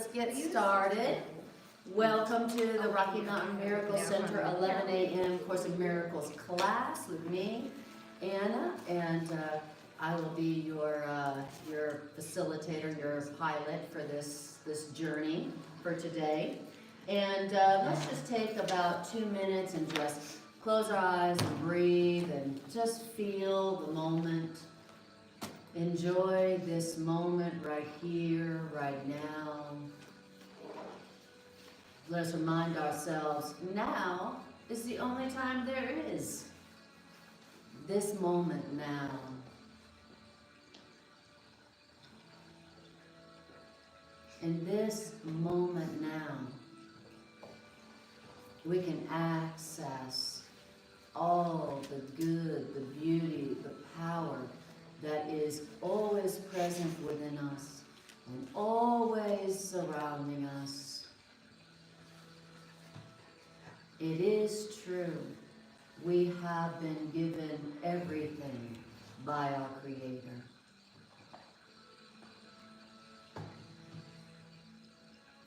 let's get started. Welcome to the Rocky Mountain Miracle Center 11 a.m. Course in Miracles class with me, Anna, and I will be your facilitator, your pilot for this journey for today. And let's just take about 2 minutes and just close our eyes and breathe and just feel the moment. Enjoy this moment right here, right now. Let us remind ourselves, now is the only time there is. This moment now. In this moment now, we can access all the good, the beauty, the power that is always present within us and always surrounding us. It is true, we have been given everything by our Creator.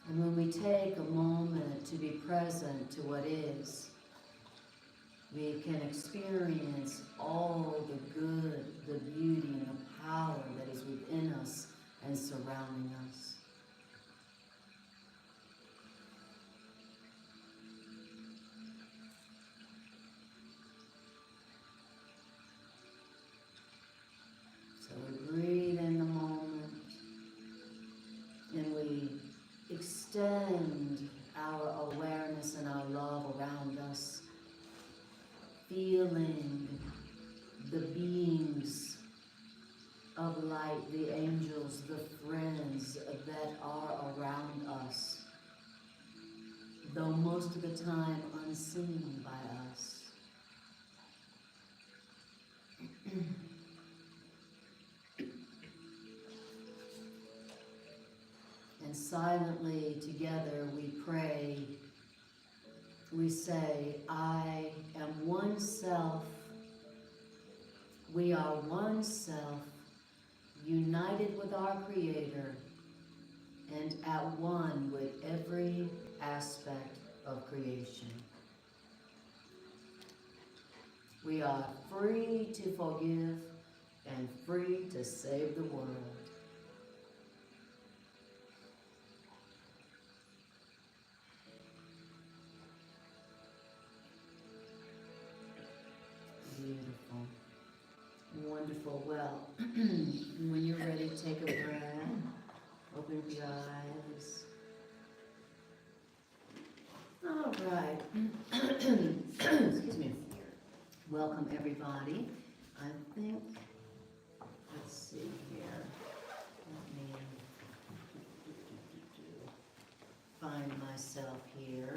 And when we take a moment to be present to what is, we can experience all the good, the beauty, and the power that is within us and surrounding us. So we breathe in the moment, and we extend our awareness and our love around us, feeling the beings of light, the angels, the friends that are around us, though most of the time unseen by us. And silently together we pray. We say, I am one self. We are one self, united with our Creator and at one with every aspect of creation. We are free to forgive and free to save the world. Beautiful. Wonderful. Well, when you're ready, take a breath. Open your eyes. All right. Excuse me. Welcome, everybody. I think, let's see here. Let me find myself here.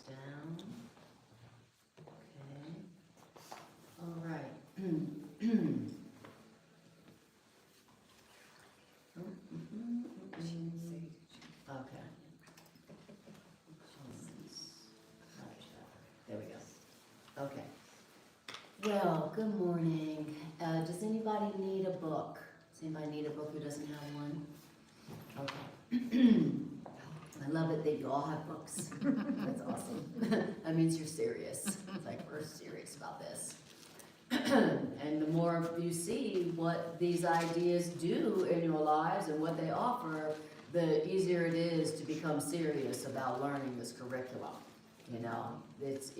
Down. Okay. All right. Okay. There we go. Okay. Well, good morning. Does anybody need a book? Does anybody need a book who doesn't have one? Okay. I love it that you all have books. That's awesome. That means you're serious. It's like, we're serious about this. And the more you see what these ideas do in your lives and what they offer, the easier it is to become serious about learning this curriculum. You know, it's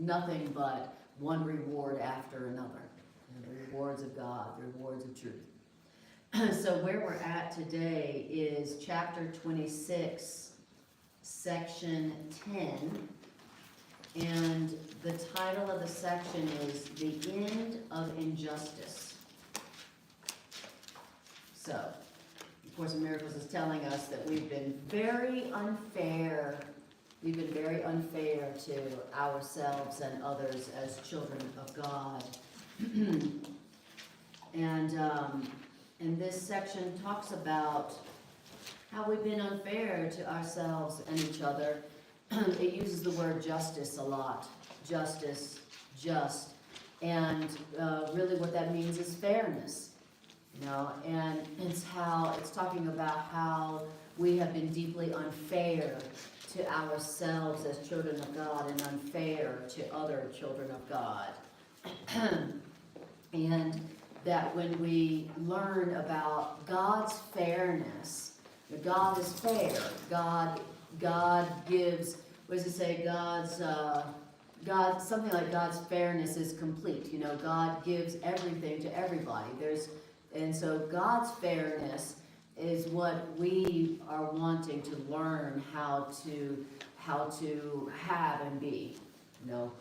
nothing but one reward after another. You know, the rewards of God, the rewards of truth. So where we're at today is chapter 26, section 10, and the title of the section is The End of Injustice. So, of course, Miracles is telling us that we've been very unfair. We've been very unfair to ourselves and others as children of God. And this section talks about how we've been unfair to ourselves and each other. It uses the word justice a lot. Justice, just. And really what that means is fairness. You know, and it's talking about how we have been deeply unfair to ourselves as children of God and unfair to other children of God. And that when we learn about God's fairness, that God is fair, God gives, what does it say, something like God's fairness is complete. You know, God gives everything to everybody. And so God's fairness is what we are wanting to learn how to have and be. You know,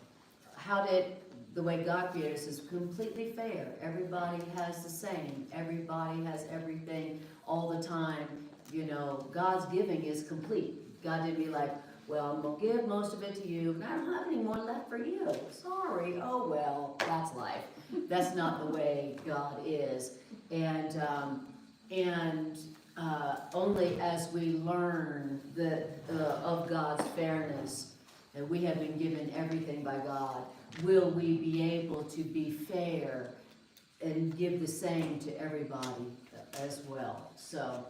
the way God created us is completely fair. Everybody has the same. Everybody has everything all the time. You know, God's giving is complete. God didn't be like, well, I'm going to give most of it to you, but I don't have any more left for you. Sorry. Oh, well, that's life. That's not the way God is. And only as we learn of God's fairness, and we have been given everything by God, will we be able to be fair and give the same to everybody as well. So,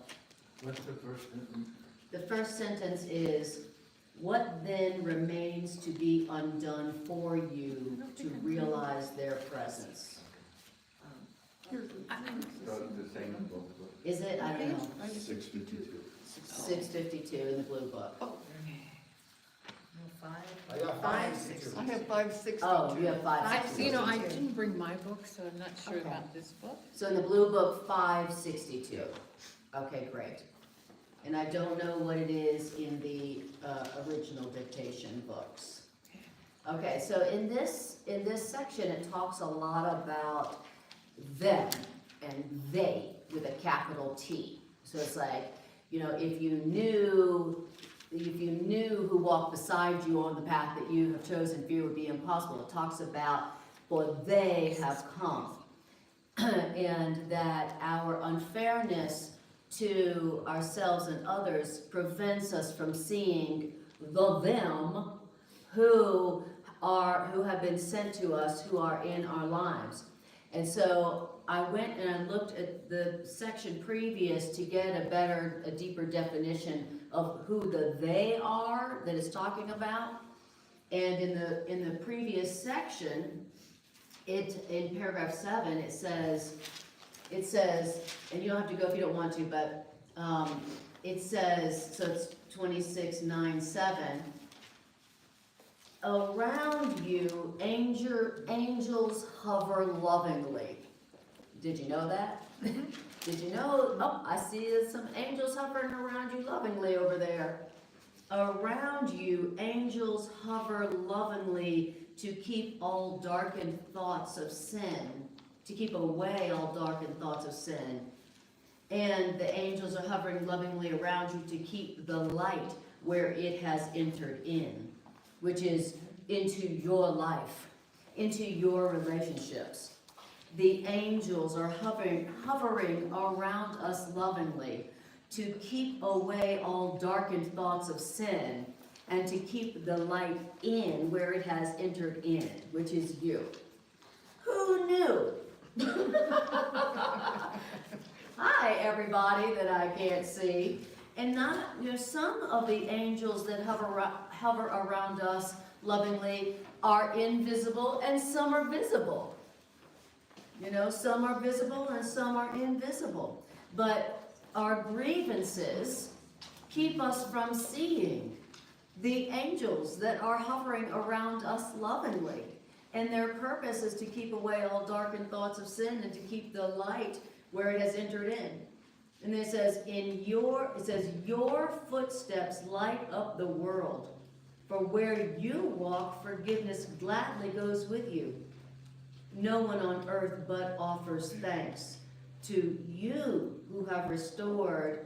what's the first sentence? The first sentence is, what then remains to be undone for you to realize their presence? The same book. Is it? I don't know. 652. 652 in the blue book. Oh, I got 562. I have 562. Oh, you have 562. You know, I didn't bring my book, so I'm not sure Okay. about this book. So in the blue book, 562. Okay, great. And I don't know what it is in the original dictation books. Okay, so in this section, it talks a lot about them and they with a capital T. So it's like, you know, if you knew who walked beside you on the path that you have chosen, fear would be impossible. It talks about, for they have come. And that our unfairness to ourselves and others prevents us from seeing the them who have been sent to us, who are in our lives. And so I went and I looked at the section previous to get a deeper definition of who the they are that it's talking about. And in the previous section, in paragraph 7, it says, and you don't have to go if you don't want to, but it says, so it's 26:9-7. Around you, angels hover lovingly. Did you know that? Did you know? Oh, I see some angels hovering around you lovingly over there. Around you, angels hover lovingly to keep all darkened thoughts of sin, to keep away all darkened thoughts of sin. And the angels are hovering lovingly around you to keep the light where it has entered in, which is into your life, into your relationships. The angels are hovering around us lovingly to keep away all darkened thoughts of sin and to keep the light in where it has entered in, which is you. Who knew? Hi, everybody that I can't see. And some of the angels that hover around us lovingly are invisible and some are visible. You know, some are visible and some are invisible. But our grievances keep us from seeing the angels that are hovering around us lovingly. And their purpose is to keep away all darkened thoughts of sin and to keep the light where it has entered in. And it says, your footsteps light up the world. For where you walk, forgiveness gladly goes with you. No one on earth but offers thanks to you who have restored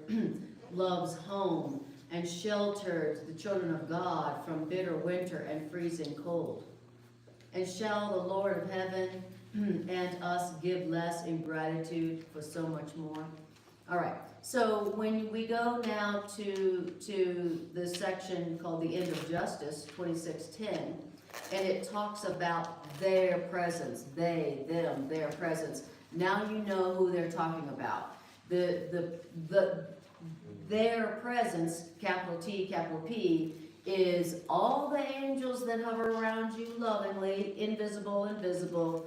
love's home and sheltered the children of God from bitter winter and freezing cold. And shall the Lord of heaven and us give less in gratitude for so much more? All right, so when we go now to the section called the End of Justice, 2610, and it talks about their presence, they, them, their presence. Now you know who they're talking about. Their presence, capital T, capital P, is all the angels that hover around you lovingly, invisible and visible,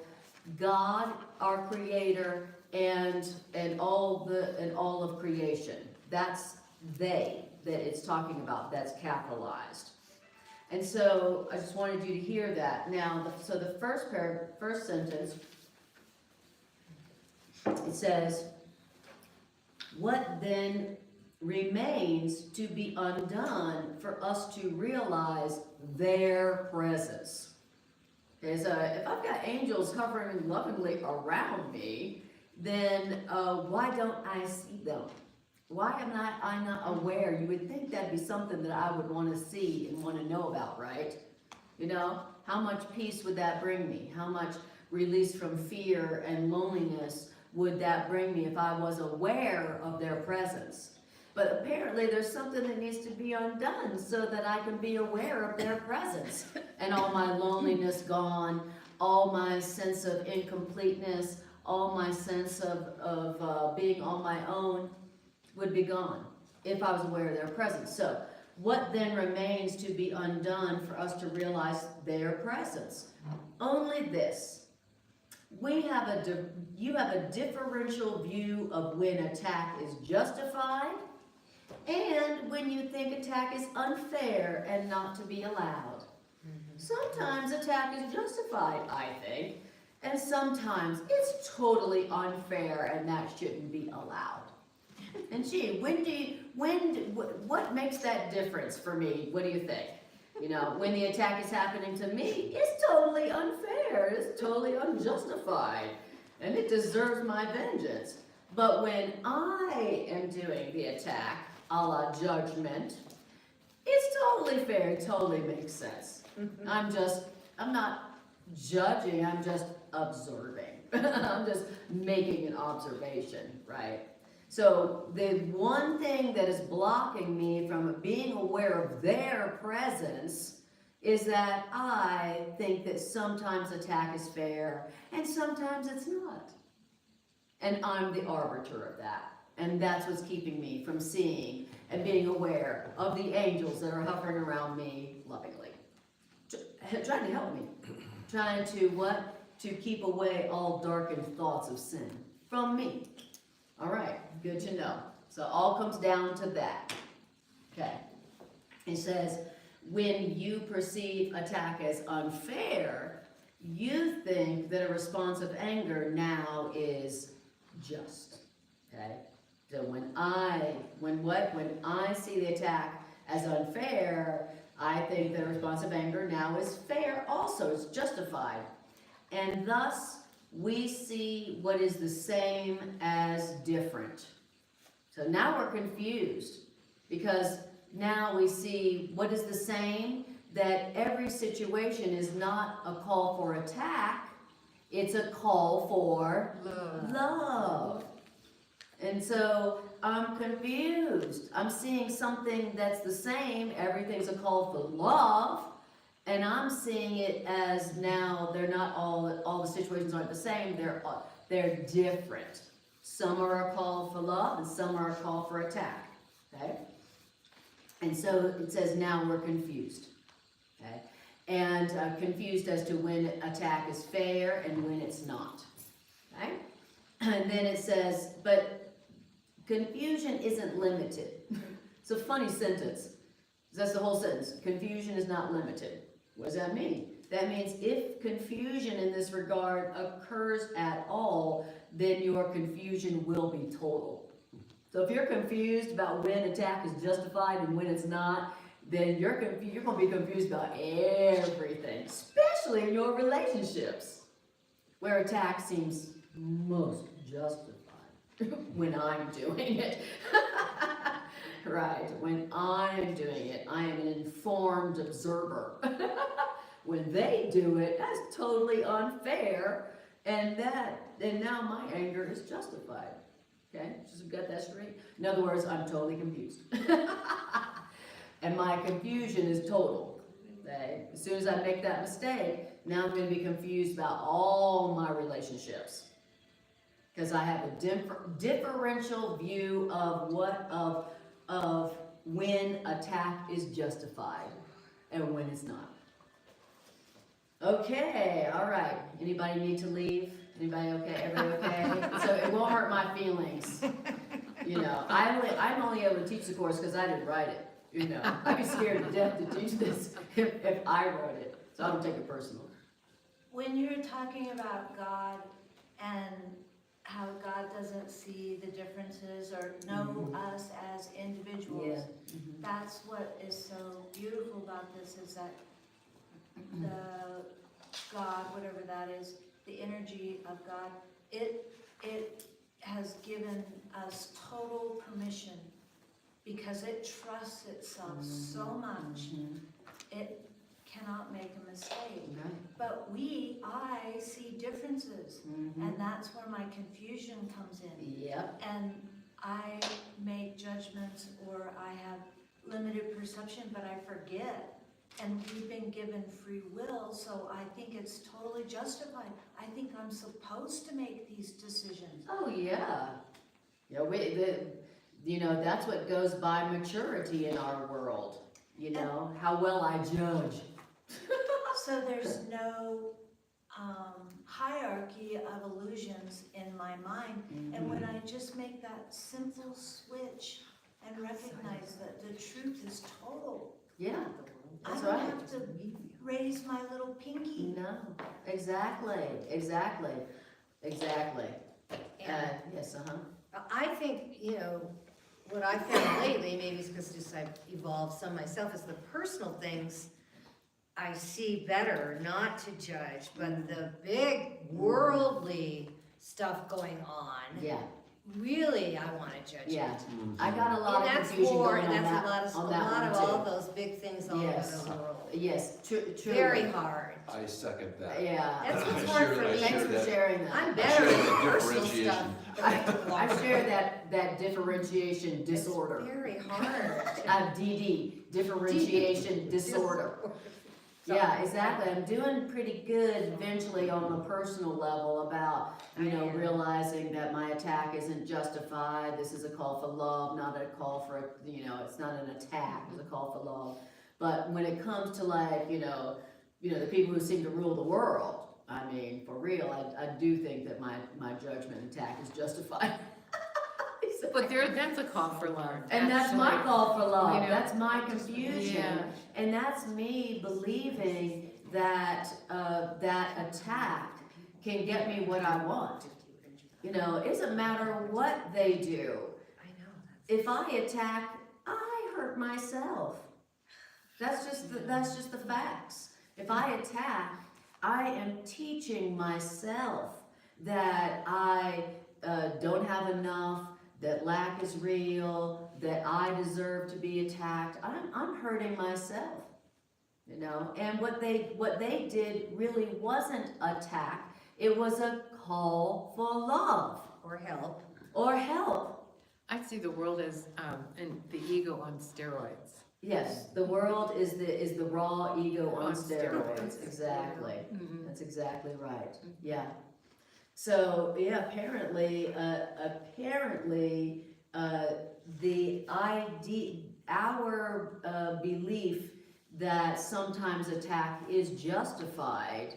God, our Creator, and all of creation. That's they that it's talking about. That's capitalized. And so I just wanted you to hear that. Now, so the first sentence, it says, "What then remains to be undone for us to realize their presence?" Okay, so if I've got angels hovering lovingly around me, then why don't I see them? Why am I not aware? You would think that'd be something that I would want to see and want to know about, right? You know, how much peace would that bring me? How much release from fear and loneliness would that bring me if I was aware of their presence? But apparently there's something that needs to be undone so that I can be aware of their presence. And all my loneliness gone, all my sense of incompleteness, all my sense of being on my own would be gone if I was aware of their presence. So what then remains to be undone for us to realize their presence? Only this. You have a differential view of when attack is justified and when you think attack is unfair and not to be allowed. Sometimes attack is justified, I think, and sometimes it's totally unfair and that shouldn't be allowed. And gee, what makes that difference for me? What do you think? You know, when the attack is happening to me, it's totally unfair, it's totally unjustified, and it deserves my vengeance. But when I am doing the attack, a la judgment, it's totally fair, it totally makes sense. I'm not judging, I'm just observing. I'm just making an observation, right? So the one thing that is blocking me from being aware of their presence is that I think that sometimes attack is fair and sometimes it's not. And I'm the arbiter of that. And that's what's keeping me from seeing and being aware of the angels that are hovering around me lovingly. Trying to help me. Trying to what? To keep away all darkened thoughts of sin from me. All right, good to know. So all comes down to that. Okay. It says, when you perceive attack as unfair, you think that a response of anger now is just. Okay. So when I see the attack as unfair, I think that a response of anger now is fair also, it's justified. And thus, we see what is the same as different. So now we're confused because now we see what is the same, that every situation is not a call for attack, it's a call for love. And so I'm confused. I'm seeing something that's the same, everything's a call for love, and I'm seeing it as now they're not all the situations aren't the same, they're different. Some are a call for love and some are a call for attack. Okay? And so it says now we're confused. Okay? And confused as to when attack is fair and when it's not. Okay? And then it says, but confusion isn't limited. It's a funny sentence. That's the whole sentence. Confusion is not limited. What does that mean? That means if confusion in this regard occurs at all, then your confusion will be total. So if you're confused about when attack is justified and when it's not, then you're going to be confused about everything, especially in your relationships, where attack seems most justified. When I'm doing it. Right, when I'm doing it, I am an informed observer. When they do it, that's totally unfair, and now my anger is justified. Okay, just got that straight. In other words, I'm totally confused. And my confusion is total. Okay? As soon as I make that mistake, now I'm going to be confused about all my relationships. Because I have a differential view of of when attack is justified and when it's not. Okay, all right. Anybody need to leave? Anybody okay? Everybody okay? So it won't hurt my feelings. You know, I'm only able to teach the course because I didn't write it. You know, I'd be scared to death to teach this if I wrote it. So I don't take it personal. When you're talking about God and how God doesn't see the differences or know us as individuals, that's what is so beautiful about this, is that the God, whatever that is, the energy of God, it has given us total permission because it trusts itself so much, it cannot make a mistake. Right. But I see differences, and that's where my confusion comes in. Yep. And I make judgments, or I have limited perception, but I forget. And we've been given free will, so I think it's totally justified. I think I'm supposed to make these decisions. Oh yeah. Yeah, you know, that's what goes by maturity in our world. You know, how well I judge. So there's no hierarchy of illusions in my mind. And when I just make that simple switch and recognize that the truth is total, Yeah, I that's don't right. have to raise my little pinky. No, exactly. Yes, I think, you know, what I found lately, maybe it's because just I've evolved some myself, is the personal things I see better, not to judge, but the big worldly stuff going on, Yeah, really I want to judge yeah. it. I got a lot And of that's confusion war, going and on that's that, a on lot that of one all too. those big things all Yes. over the world. Yes, true. Very hard. I second that. Yeah. That's what's I hard share- for I me. share Thanks for that. sharing that. I'm I better share at the the personal differentiation. stuff. I share that differentiation disorder. It's very hard. DD, differentiation disorder. Yeah, exactly. I'm doing pretty good eventually on the personal level about, you know, realizing that my attack isn't justified. This is a call for love, not a call for, you know, it's not an attack, it's a call for love. But when it comes to like, you know, the people who seem to rule the world, I mean, for real, I do think that my judgment attack is justified. But that's a call for love. And that's my like, call for love. you know, That's my confusion. Yeah. And that's me believing that that attack can get me what I want. You know, it doesn't matter what they do. I know. If I attack, I hurt myself. That's just the facts. If I attack, I am teaching myself that I don't have enough, that lack is real, that I deserve to be attacked. I'm hurting myself, you know. And what they did really wasn't attack. It was a call for love Or help. or help. I see the world as, and the ego on steroids. Yes, the world is the raw ego on On steroids. steroids. Exactly. Mhm. That's exactly right. Yeah. So yeah, apparently, our belief that sometimes attack is justified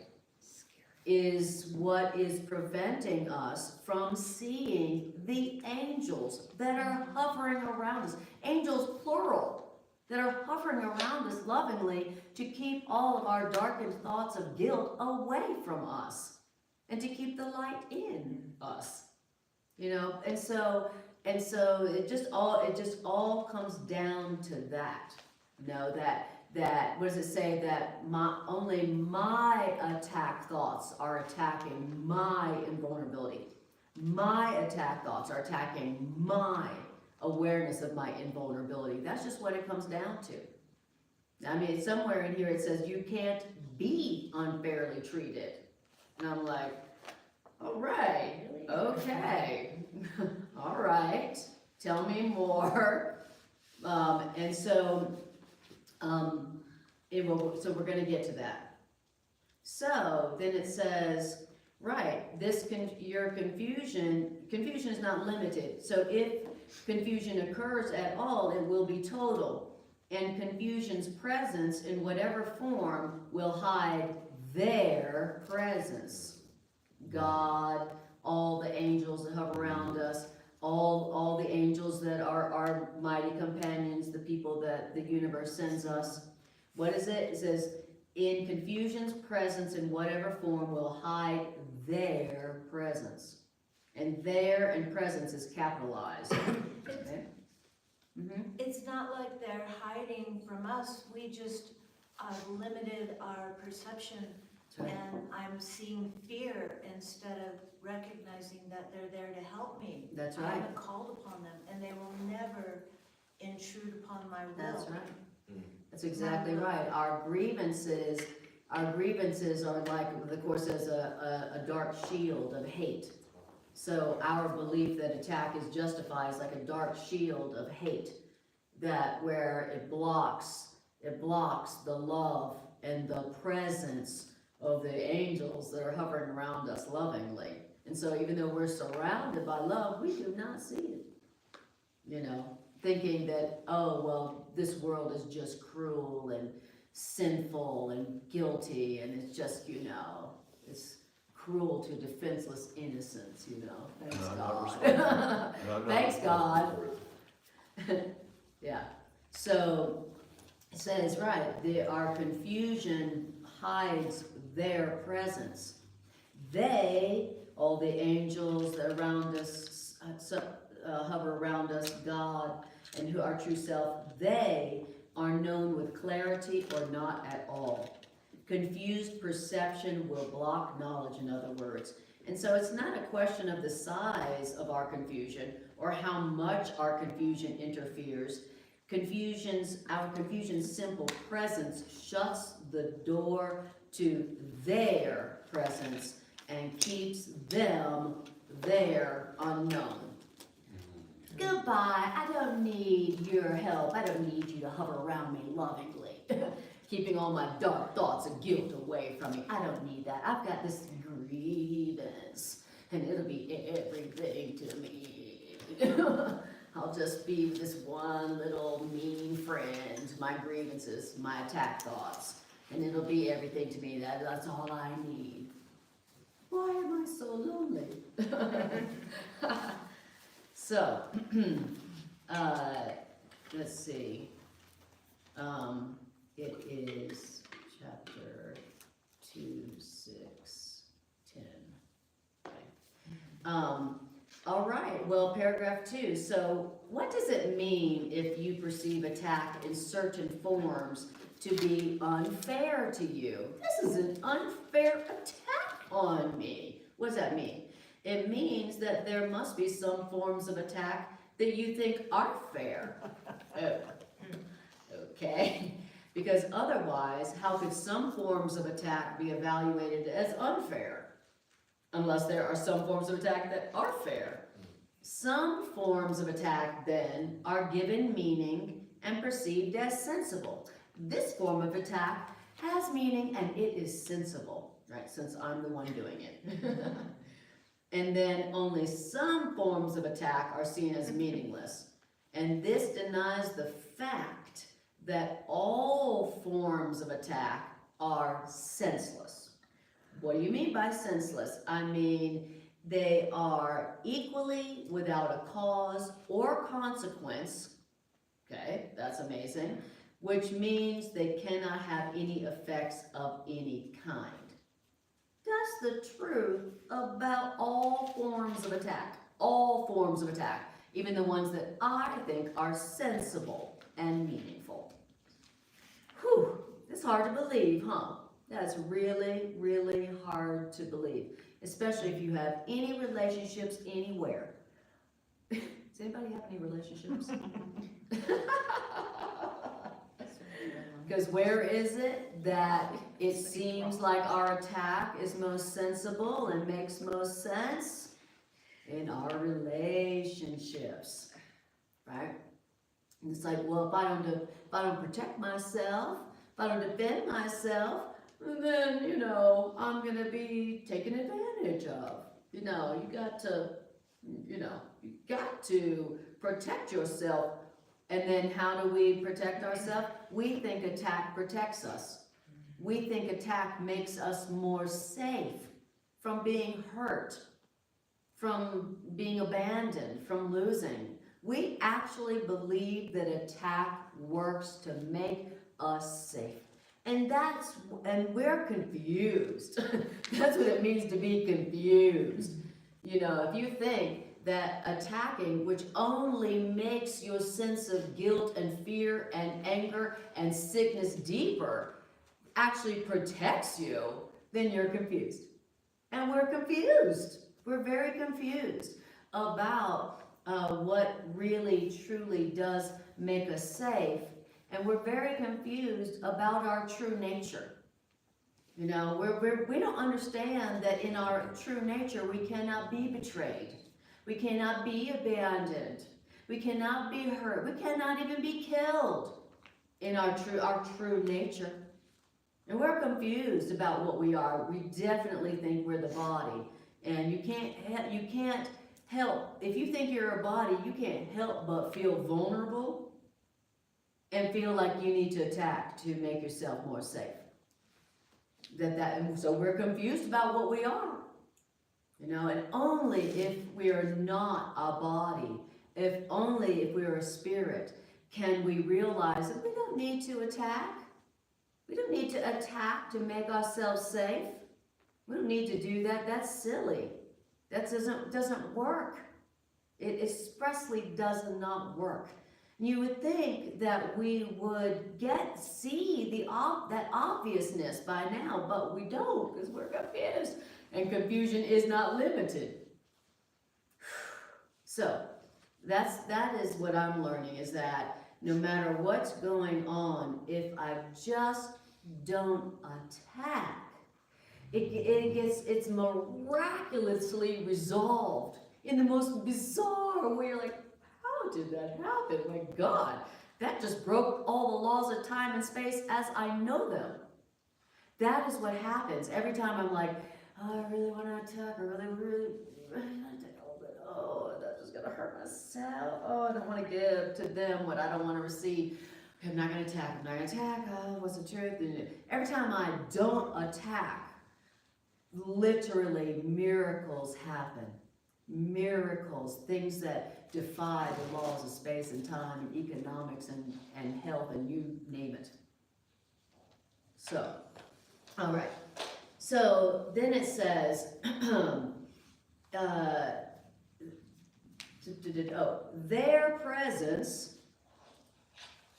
is what is preventing us from seeing the angels that are hovering around us. Angels plural, that are hovering around us lovingly to keep all of our darkened thoughts of guilt away from us and to keep the light in us. You know, and so it just all comes down to that. You know, that what does it say, that only my attack thoughts are attacking my invulnerability. My attack thoughts are attacking my awareness of my invulnerability. That's just what it comes down to. I mean, somewhere in here it says you can't be unfairly treated. And I'm like, All right, okay. All right, tell me more. And so, so we're gonna get to that. So then it says, right, your confusion is not limited. So if confusion occurs at all, it will be total. And confusion's presence in whatever form will hide their presence. God, all the angels that hover around us, all the angels that are our mighty companions, the people that the universe sends us. What is it? It says, in confusion's presence in whatever form will hide their presence. And their and presence is capitalized. Okay? Mm-hmm. It's not like they're hiding from us, we just limited our perception, That's right. and I'm seeing fear instead of recognizing that they're there to help me. That's I right. haven't called upon them, and they will never intrude upon my will. That's right. That's exactly right. Our grievances are like, of course, as a dark shield of hate. So our belief that attack is justified is like a dark shield of hate, that where it blocks the love and the presence of the angels that are hovering around us lovingly. And so even though we're surrounded by love, we do not see it. You know, thinking that, oh, well, this world is just cruel and sinful and guilty, and it's just, you know, it's cruel to defenseless innocence, you know. Thanks, God. Thanks, God. Yeah. So it says, right, our confusion hides their presence. They, all the angels that around us, hover around us, God, and who our true self, they are known with clarity or not at all. Confused perception will block knowledge, in other words. And so it's not a question of the size of our confusion or how much our confusion interferes. Our confusion's simple presence shuts the door to their presence and keeps them there unknown. Goodbye, I don't need your help. I don't need you to hover around me lovingly, keeping all my dark thoughts and guilt away from me. I don't need that. I've got this grievance, and it'll be everything to me. I'll just be this one little mean friend, my grievances, my attack thoughts, and it'll be everything to me. That's all I need. Why am I so lonely? So, let's see. It is chapter 2, 6, 10. Okay. All right, well, paragraph 2. So, what does it mean if you perceive attack in certain forms to be unfair to you? This is an unfair attack on me. What does that mean? It means that there must be some forms of attack that you think are fair. Oh. Okay, because otherwise, how could some forms of attack be evaluated as unfair? Unless there are some forms of attack that are fair. Some forms of attack, then, are given meaning and perceived as sensible. This form of attack has meaning and it is sensible, right, since I'm the one doing it. And then only some forms of attack are seen as meaningless. And this denies the fact that all forms of attack are senseless. What do you mean by senseless? I mean, they are equally without a cause or consequence. Okay, that's amazing. Which means they cannot have any effects of any kind. That's the truth about all forms of attack. All forms of attack. Even the ones that I think are sensible and meaningful. Whew, it's hard to believe, huh? That's really, really hard to believe. Especially if you have any relationships anywhere. Does anybody have any relationships? Because where is it that it seems like our attack is most sensible and makes most sense? In our relationships, right? And it's like, well, if I don't protect myself, if I don't defend myself, then, you know, I'm gonna be taken advantage of. You know, you got to protect yourself. And then how do we protect ourselves? We think attack protects us. We think attack makes us more safe from being hurt, from being abandoned, from losing. We actually believe that attack works to make us safe. And we're confused. That's what it means to be confused. You know, if you think that attacking, which only makes your sense of guilt and fear and anger and sickness deeper, actually protects you, then you're confused. And we're confused. We're very confused about what really truly does make us safe. And we're very confused about our true nature. You know, we don't understand that in our true nature we cannot be betrayed. We cannot be abandoned. We cannot be hurt. We cannot even be killed in our true nature. And we're confused about what we are. We definitely think we're the body. And you can't help, if you think you're a body, you can't help but feel vulnerable and feel like you need to attack to make yourself more safe. And so we're confused about what we are. You know, and only if we are not a body, if we are a spirit, can we realize that we don't need to attack. We don't need to attack to make ourselves safe. We don't need to do that. That's silly. That doesn't work. It expressly does not work. You would think that we would see that obviousness by now, but we don't, because we're confused. And confusion is not limited. So that is what I'm learning, is that no matter what's going on, if I just don't attack, it's miraculously resolved in the most bizarre way. You're like, how did that happen? My God, that just broke all the laws of time and space as I know them. That is what happens every time I'm like, oh, I really want to attack. I really want to attack. Oh, that's just going to hurt myself. Oh, I don't want to give to them what I don't want to receive. I'm not going to attack. I'm not going to attack. Oh, what's the truth? And every time I don't attack, literally miracles happen. Miracles, things that defy the laws of space and time and economics and health and you name it. So, all right. So then it says, their presence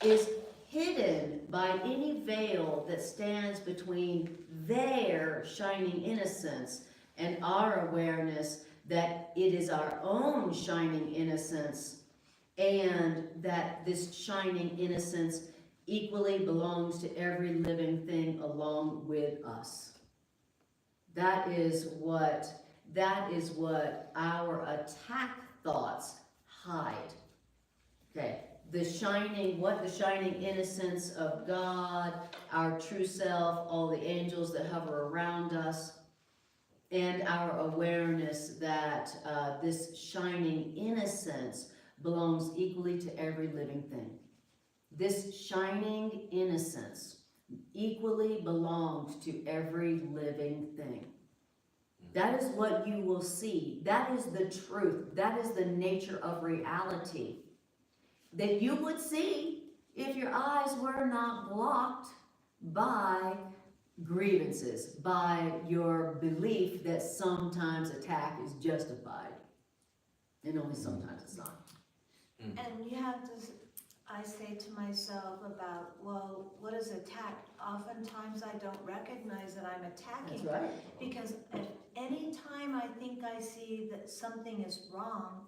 is hidden by any veil that stands between their shining innocence and our awareness that it is our own shining innocence, and that this shining innocence equally belongs to every living thing along with us. That is what our attack thoughts hide. Okay, the shining innocence of God, our true self, all the angels that hover around us, and our awareness that this shining innocence belongs equally to every living thing. This shining innocence equally belongs to every living thing. That is what you will see. That is the truth. That is the nature of reality that you would see if your eyes were not blocked by grievances, by your belief that sometimes attack is justified, and only sometimes it's not. And you have to, I say to myself about, well, what is attack? Oftentimes I don't recognize that I'm attacking. That's right. Because at any time I think I see that something is wrong,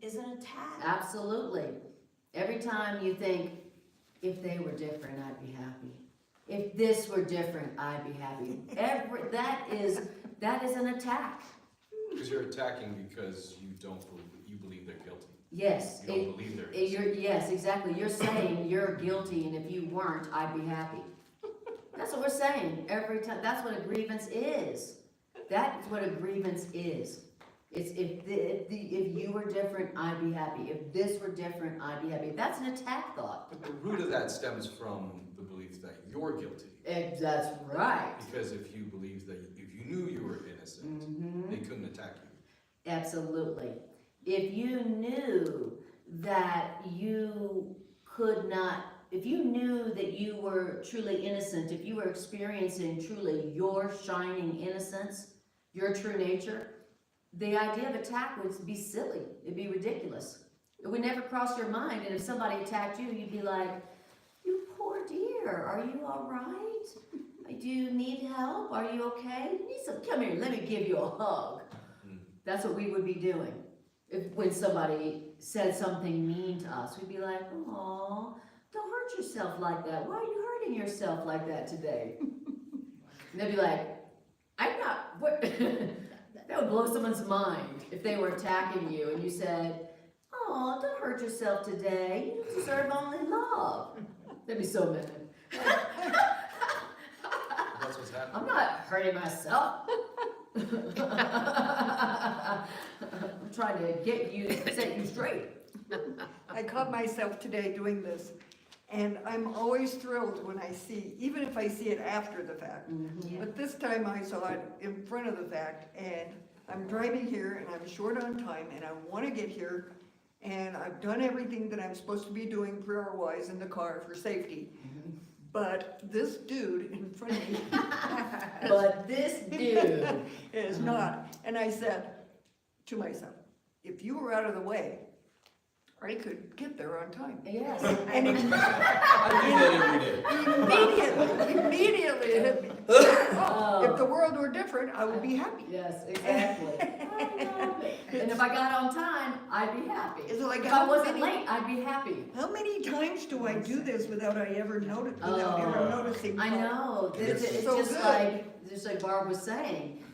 is an attack. Absolutely. Every time you think, if they were different, I'd be happy. If this were different, I'd be happy. That is an attack. Because you're attacking because you believe they're guilty. Yes. You don't believe they're innocent. Yes, exactly. You're saying you're guilty, and if you weren't, I'd be happy. That's what we're saying every time. That's what a grievance is. That is what a grievance is. It's if you were different, I'd be happy. If this were different, I'd be happy. That's an attack thought. But the root of that stems from the belief that you're guilty. That's right. Because if you knew you were innocent, they couldn't attack you. Absolutely. If you knew that you could not, if you knew that you were truly innocent, if you were experiencing truly your shining innocence, your true nature, the idea of attack would be silly. It'd be ridiculous. It would never cross your mind. And if somebody attacked you, you'd be like, you poor dear, are you all right? Do you need help? Are you okay? You need some, come here, let me give you a hug. That's what we would be doing. When somebody said something mean to us, we'd be like, oh, don't hurt yourself like that. Why are you hurting yourself like that today? And they'd be like, I'm not, what? That would blow someone's mind if they were attacking you and you said, oh, don't hurt yourself today. You deserve only love. That'd be so mean. That's what's happening. I'm not hurting myself. I'm trying to get you, set you straight. I caught myself today doing this, and I'm always thrilled when I see, even if I see it after the fact. But this time I saw it in front of the fact, and I'm driving here, and I'm short on time, and I want to get here, and I've done everything that I'm supposed to be doing prayer-wise in the car for safety. But this dude in front of me But this dude, is not. And I said to myself, if you were out of the way, I could get there on time. yes. And I do that every day. immediately it hit me. Oh, if the world were different, I would be happy. Yes, exactly. And if I got on time, I'd be happy. It's like If I wasn't late, I'd be happy. How many times do I do this without ever noticing? I know. It's so just good. like Barb was saying.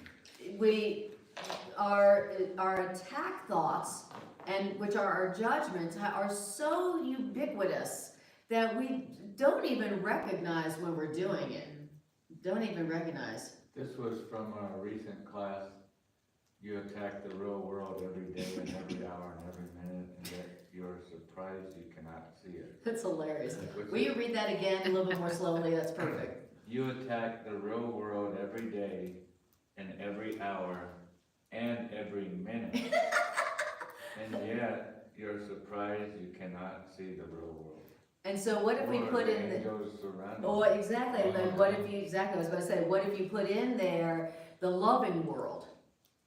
Our attack thoughts, and which are our judgments, are so ubiquitous that we don't even recognize when we're doing it. Don't even recognize. This was from a recent class. You attack the real world every day and every hour and every minute, and yet you're surprised you cannot see it. That's hilarious. Will you read that again a little bit more slowly? That's perfect. You attack the real world every day and every hour and every minute, and yet you're surprised you cannot see the real world. And so what if we Or put the in the... angels surrounding Oh, you. exactly. And then what if you, exactly, I was going to say, what if you put in there the loving world?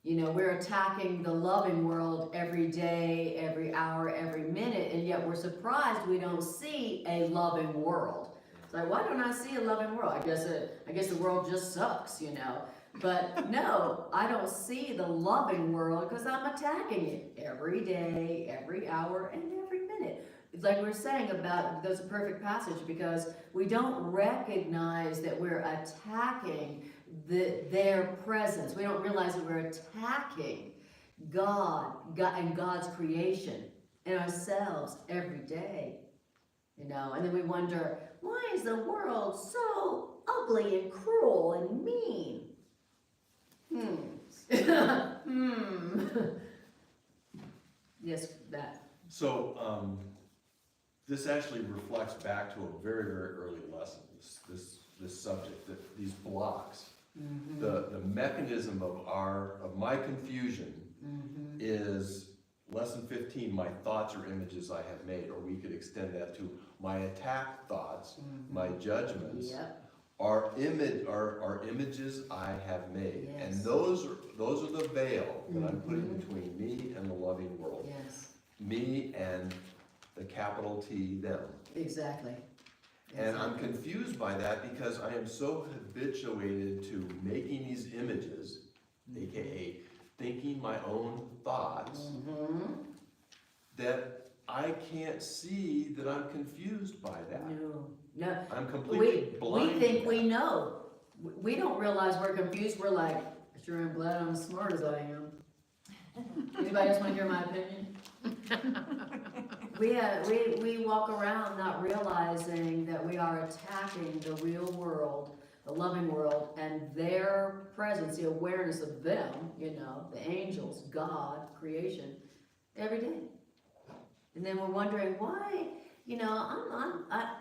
You know, we're attacking the loving world every day, every hour, every minute, and yet we're surprised we don't see a loving world. It's like, why don't I see a loving world? I guess the world just sucks, you know. But no, I don't see the loving world because I'm attacking it every day, every hour, and every minute. It's like we're saying about, that's a perfect passage because we don't recognize that we're attacking their presence. We don't realize that we're attacking God and God's creation and ourselves every day. You know, and then we wonder, why is the world so ugly and cruel and mean? Yes, that. So, this actually reflects back to a very, very early lesson, this subject, these blocks. The mechanism of my confusion is lesson 15, my thoughts or images I have made, or we could extend that to my attack thoughts, my judgments, are images I have made. Yes. And those are the veil that I'm putting between me and the loving world. Yes, Me and the capital T, them. exactly. And I'm confused by that because I am so habituated to making these images, aka thinking my own thoughts, that I can't see that I'm confused by that. No, I'm completely we blind. think to we that. know. We don't realize we're confused, we're like, I sure am glad I'm as smart as I am. Anybody else wanna hear my opinion? We walk around not realizing that we are attacking the real world, the loving world, and their presence, the awareness of them, you know, the angels, God, creation, every day. And then we're wondering why, you know, I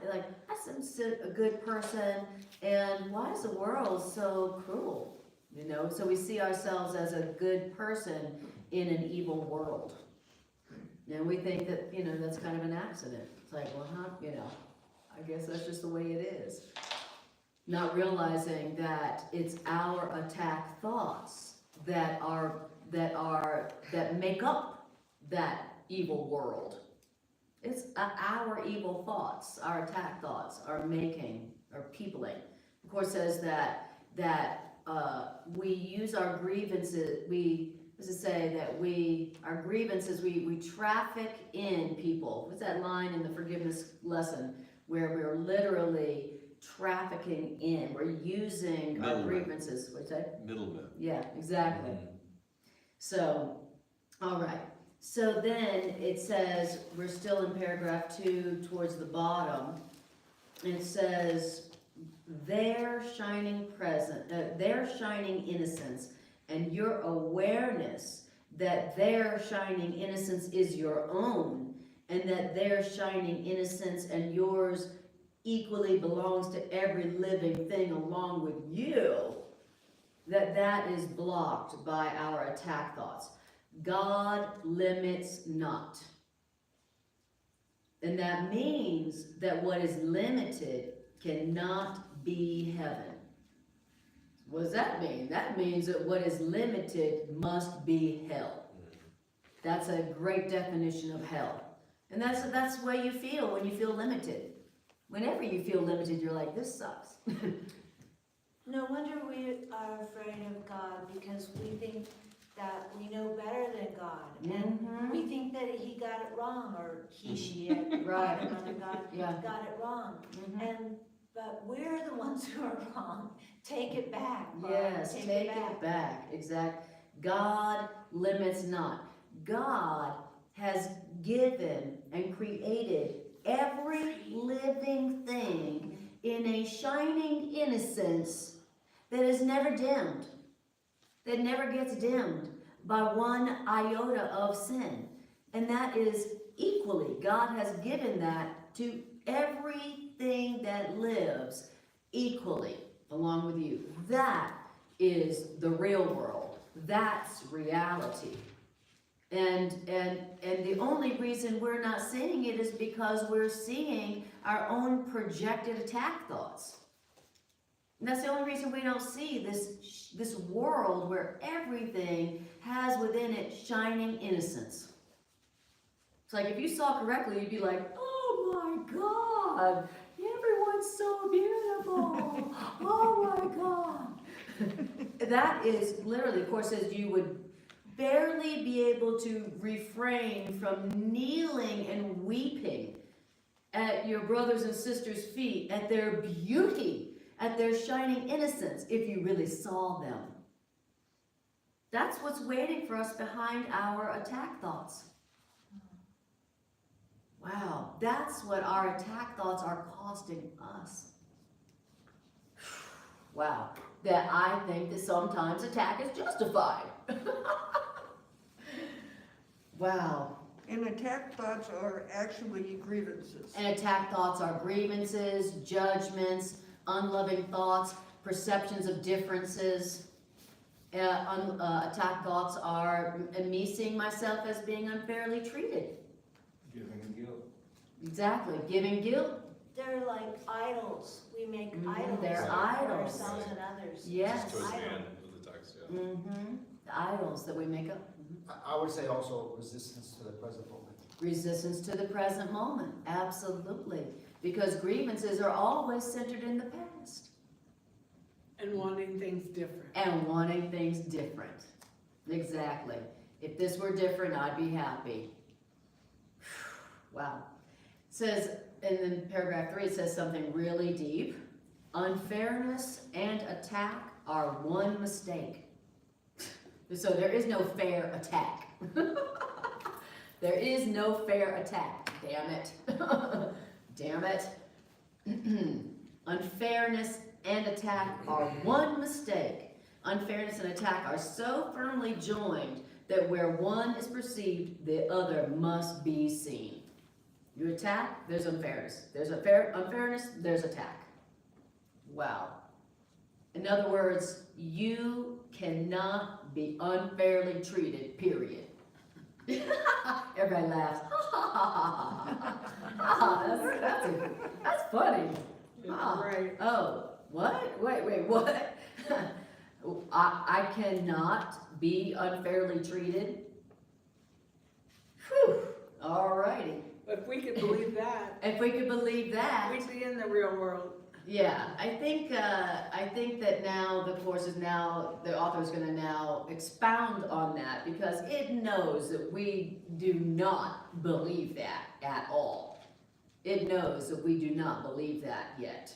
seem a good person, and why is the world so cruel? You know, so we see ourselves as a good person in an evil world. And we think that, you know, that's kind of an accident. It's like, well, you know, I guess that's just the way it is. Not realizing that it's our attack thoughts that make up that evil world. It's our evil thoughts, our attack thoughts are peopling. Of course, says that we use our grievances, we traffic in people. What's that line in the forgiveness lesson where we're literally trafficking in? We're using our Middlemen. grievances. What's that? Middlemen. Yeah, exactly. So, all right. So then it says, we're still in paragraph 2 towards the bottom. It says, their shining innocence, and your awareness that their shining innocence is your own, and that their shining innocence and yours equally belongs to every living thing along with you, that is blocked by our attack thoughts. God limits not. And that means that what is limited cannot be heaven. What does that mean? That means that what is limited must be hell. That's a great definition of hell. And that's the way you feel when you feel limited. Whenever you feel limited, you're like, this sucks. No wonder we are afraid of God, because we think that we know better than God. And we think that he got it wrong, or she, Right. Mother God, Yeah. got it wrong. But we're the ones who are wrong. Take it back. Mom. Yes, take it back. Exactly. God limits not. God has given and created every living thing in a shining innocence that is never dimmed, that never gets dimmed by one iota of sin. And that is equally, God has given that to everything that lives equally along with you. That is the real world. That's reality. And the only reason we're not seeing it is because we're seeing our own projected attack thoughts. And that's the only reason we don't see this world where everything has within it shining innocence. It's like if you saw correctly, you'd be like, oh my God, everyone's so beautiful. Oh my God. That is literally, of course, says you would barely be able to refrain from kneeling and weeping at your brothers and sisters' feet, at their beauty, at their shining innocence, if you really saw them. That's what's waiting for us behind our attack thoughts. Wow, that's what our attack thoughts are costing us. Wow, that I think that sometimes attack is justified. Wow. And attack thoughts are actually grievances. And attack thoughts are grievances, judgments, unloving thoughts, perceptions of differences. Attack thoughts are me seeing myself as being unfairly treated. Giving guilt. Exactly, giving guilt. They're like idols. We make idols they're of idols. ourselves and others. Yes. Just towards the Idol. end of the text, yeah. The idols that we make up. I would say also resistance to the present moment. Resistance to the present moment, absolutely. Because grievances are always centered in the past. And wanting things different. And wanting things different. Exactly. If this were different, I'd be happy. Wow. Says, and then paragraph 3, it says something really deep. Unfairness and attack are one mistake. So there is no fair attack. There is no fair attack. Damn it. Damn it. Unfairness and attack are one mistake. Unfairness and attack are so firmly joined that where one is perceived, the other must be seen. You attack, there's unfairness. There's unfairness, there's attack. Wow. In other words, you cannot be unfairly treated, period. Everybody laughs. That's funny. Right. Oh, what? Wait, what? I cannot be unfairly treated? Whew, alrighty. If we could believe that, If we could believe that. we'd be in the real world. Yeah, I think that now the course is now, the author is gonna now expound on that because it knows that we do not believe that at all. It knows that we do not believe that yet,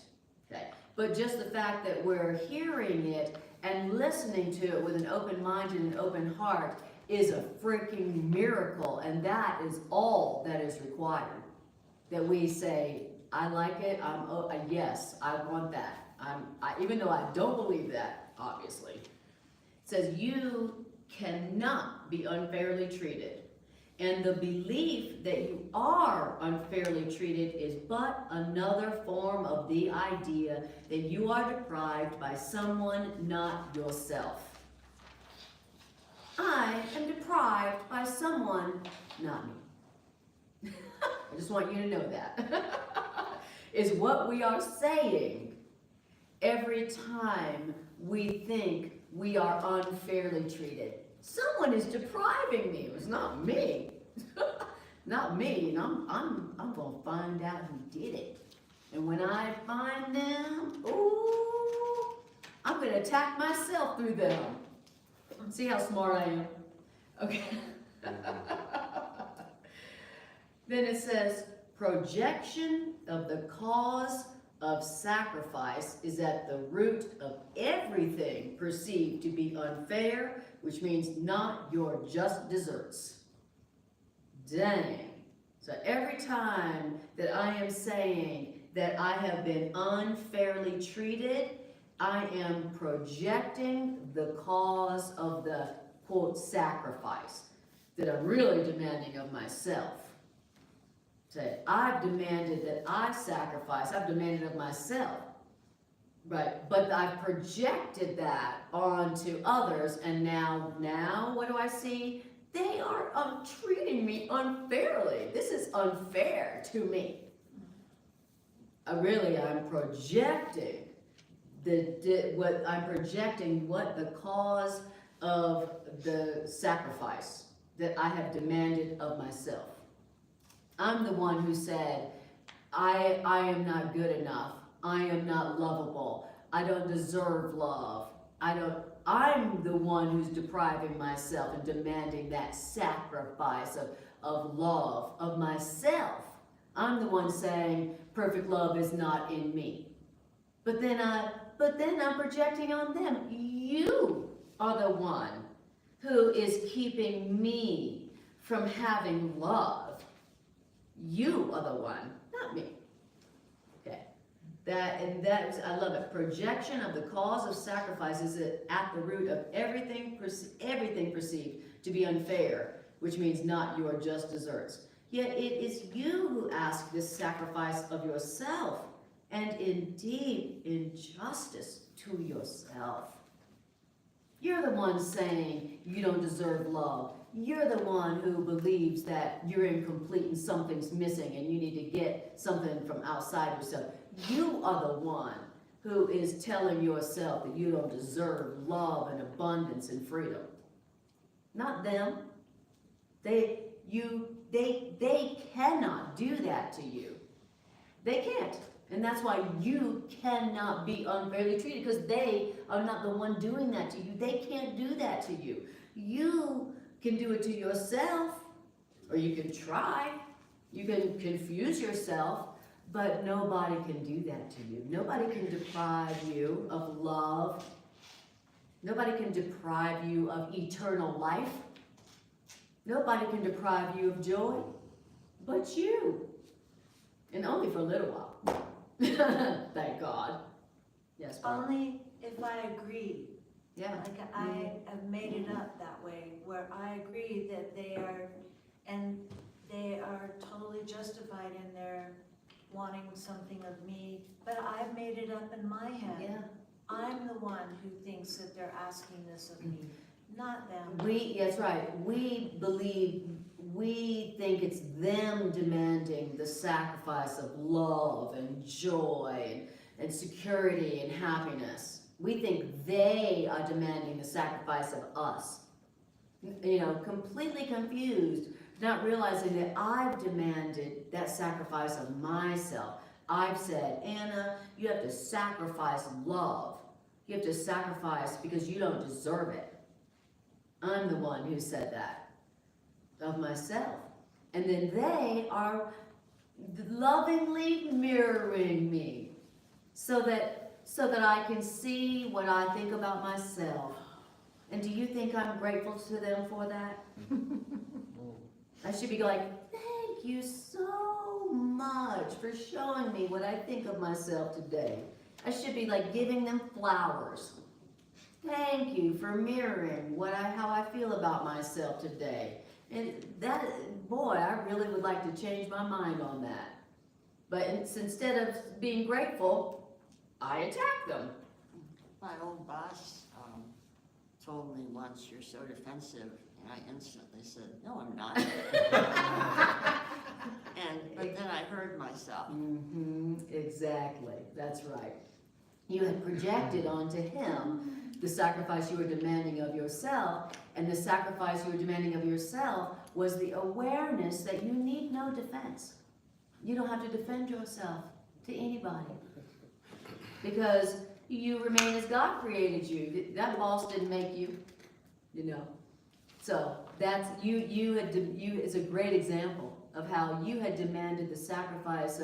okay? But just the fact that we're hearing it and listening to it with an open mind and an open heart is a freaking miracle, and that is all that is required. That we say, I like it, yes, I want that. Even though I don't believe that, obviously. It says you cannot be unfairly treated. And the belief that you are unfairly treated is but another form of the idea that you are deprived by someone not yourself. I am deprived by someone not me. I just want you to know that. Is what we are saying every time we think we are unfairly treated. Someone is depriving me. It's not me. Not me. And I'm gonna find out who did it. And when I find them, ooh, I'm gonna attack myself through them. See how smart I am? Okay. Then it says, projection of the cause of sacrifice is at the root of everything perceived to be unfair, which means not your just deserts. Dang. So every time that I am saying that I have been unfairly treated, I am projecting the cause of the, quote, sacrifice that I'm really demanding of myself. Say, I've demanded that I sacrifice, I've demanded of myself, right? But I've projected that onto others, and now what do I see? They are treating me unfairly. This is unfair to me. I'm projecting what the cause of the sacrifice that I have demanded of myself. I'm the one who said, I am not good enough. I am not lovable. I don't deserve love. I'm the one who's depriving myself and demanding that sacrifice of love, of myself. I'm the one saying perfect love is not in me. But then I'm projecting on them. You are the one who is keeping me from having love. You are the one, not me. Okay. I love it. Projection of the cause of sacrifice is at the root of everything perceived to be unfair, which means not your just deserts. Yet it is you who ask this sacrifice of yourself, and indeed injustice to yourself. You're the one saying you don't deserve love. You're the one who believes that you're incomplete and something's missing and you need to get something from outside yourself. You are the one who is telling yourself that you don't deserve love and abundance and freedom. Not them. They cannot do that to you. They can't. And that's why you cannot be unfairly treated, because they are not the one doing that to you. They can't do that to you. You can do it to yourself, or you can try. You can confuse yourself, but nobody can do that to you. Nobody can deprive you of love. Nobody can deprive you of eternal life. Nobody can deprive you of joy, but you. And only for a little while. Thank God. Yes, Barb? Only if I agree. Yeah. Like I have made it up that way, where I agree that they are totally justified in their wanting something of me, but I've made it up in my head. Yeah. I'm the one who thinks that they're asking this of me, not them. That's right. We think it's them demanding the sacrifice of love and joy and security and happiness. We think they are demanding the sacrifice of us. Completely confused, not realizing that I've demanded that sacrifice of myself. I've said, Anna, you have to sacrifice love. You have to sacrifice because you don't deserve it. I'm the one who said that of myself. And then they are lovingly mirroring me so that I can see what I think about myself. And do you think I'm grateful to them for that? I should be like, thank you so much for showing me what I think of myself today. I should be like giving them flowers. Thank you for mirroring how I feel about myself today. And that, boy, I really would like to change my mind on that. But instead of being grateful, I attack them. My old boss told me once, "You're so defensive," and I instantly said, "No, I'm not." But then I heard myself. Exactly, that's right. You had projected onto him the sacrifice you were demanding of yourself, and the sacrifice you were demanding of yourself was the awareness that you need no defense. You don't have to defend yourself to anybody because you remain as God created you. That boss didn't make you, So that's it's a great example of how you had demanded the sacrifice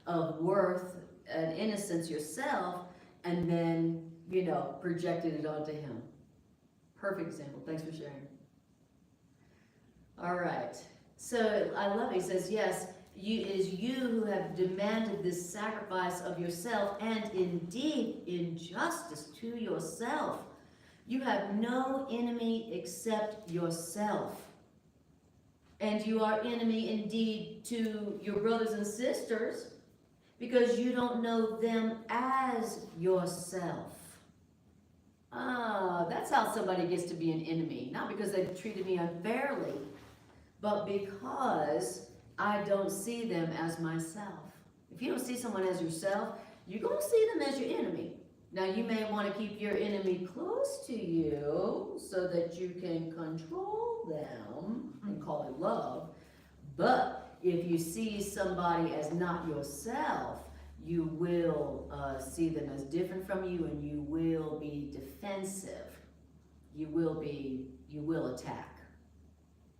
of worth and innocence yourself, and then projected it onto him. Perfect example. Thanks for sharing. All right. So I love it. He says, yes, it is you who have demanded this sacrifice of yourself, and indeed injustice to yourself. You have no enemy except yourself. And you are enemy indeed to your brothers and sisters because you don't know them as yourself. That's how somebody gets to be an enemy. Not because they've treated me unfairly, but because I don't see them as myself. If you don't see someone as yourself, you're going to see them as your enemy. Now, you may want to keep your enemy close to you so that you can control them and call it love. But if you see somebody as not yourself, you will see them as different from you, and you will be defensive. You will attack.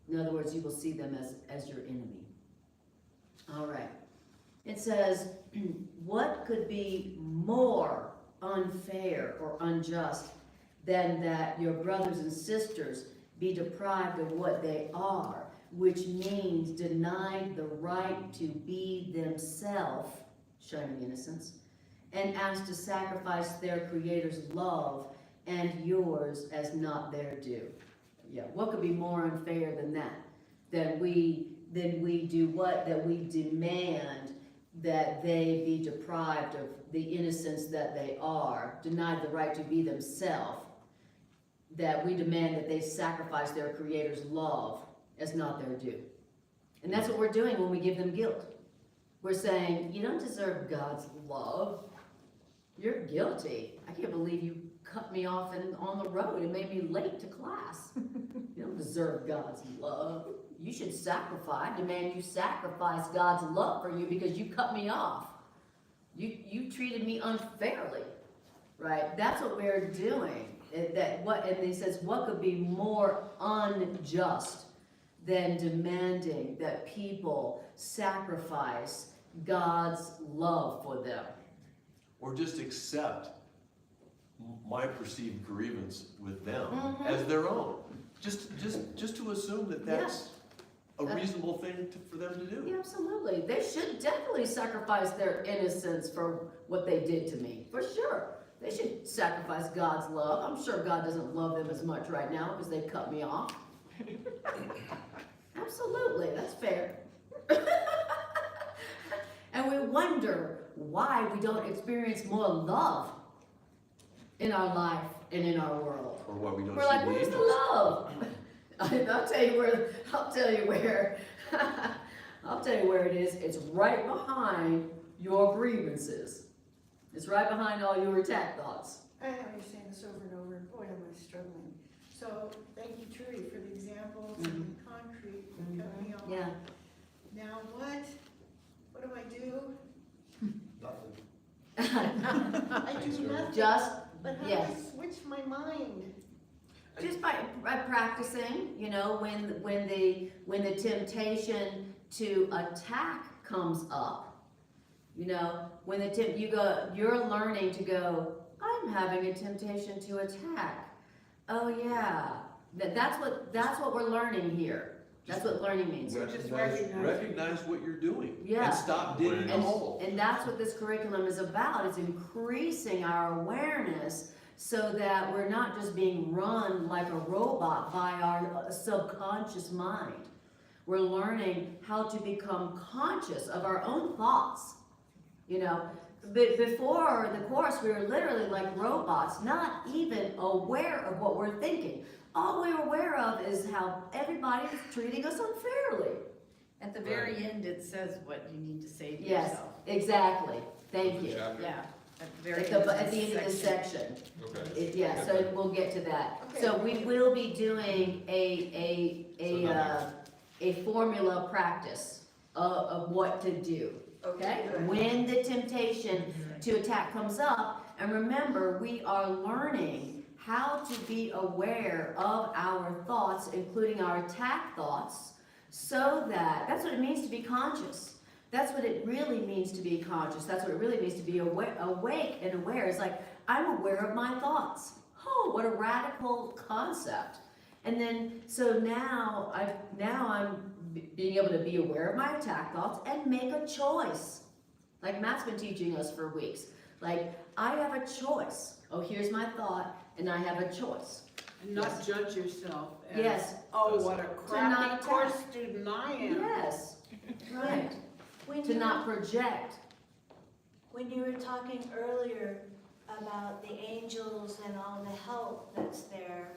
In other words, you will see them as your enemy. All right. It says, what could be more unfair or unjust than that your brothers and sisters be deprived of what they are, which means denied the right to be themselves, shining innocence, and asked to sacrifice their Creator's love and yours as not their due. Yeah, what could be more unfair than that? That we do what? That we demand that they be deprived of the innocence that they are, denied the right to be themselves, that we demand that they sacrifice their Creator's love as not their due. And that's what we're doing when we give them guilt. We're saying, you don't deserve God's love. You're guilty. I can't believe you cut me off on the road and made me late to class. You don't deserve God's love. You should demand you sacrifice God's love for you because you cut me off. You treated me unfairly, right? That's what we're doing. And he says, what could be more unjust than demanding that people sacrifice God's love for them. Or just accept my perceived grievance with them Mhm. as their own. Just to assume that that's a reasonable thing for them to do. Yeah, absolutely. They should definitely sacrifice their innocence for what they did to me, for sure. They should sacrifice God's love. I'm sure God doesn't love them as much right now because they cut me off. Absolutely, that's fair. And we wonder why we don't experience more love in our life and in our world. Or what we don't We're see like, the where's the angels. love? I'll tell you where, I'll tell you where. I'll tell you where it is. It's right behind your grievances. It's right behind all your attack thoughts. I know you're saying this over and over, and boy, am I struggling. So, thank you, Trudy, for the examples and concrete that cut me off. Yeah. Now, what do I do? Nothing. I do nothing, Just, but how do yes. I switch my mind? Just by practicing, you know, when the temptation to attack comes up, you know, when you're learning to go, I'm having a temptation to attack. Oh yeah, that's what we're learning here. That's what learning means. Recognize what you're doing. Yeah. And stop digging a hole. And that's what this curriculum is about. It's increasing our awareness so that we're not just being run like a robot by our subconscious mind. We're learning how to become conscious of our own thoughts. You know, but before the course, we were literally like robots, not even aware of what we're thinking. All we're aware of is how everybody is treating us unfairly. At the very end, it says what you need to say to Yes, yourself. exactly. Thank you. Yeah, at the very At end. the end of this section. Okay. Yeah, so we'll get to that. Okay. So we will be doing a formula practice of what to do, okay? good. When the temptation to attack comes up, and remember, we are learning how to be aware of our thoughts, including our attack thoughts, so that's what it means to be conscious. That's what it really means to be conscious. That's what it really means to be awake and aware. It's like, I'm aware of my thoughts. Oh, what a radical concept. And then, so now I'm being able to be aware of my attack thoughts and make a choice. Like Matt's been teaching us for weeks. Like, I have a choice. Oh, here's my thought, and I have a choice. And not judge yourself as, Yes. oh, what a not crappy attack. course student I am. Yes, right. When To you- not project. When you were talking earlier about the angels and all the help that's there,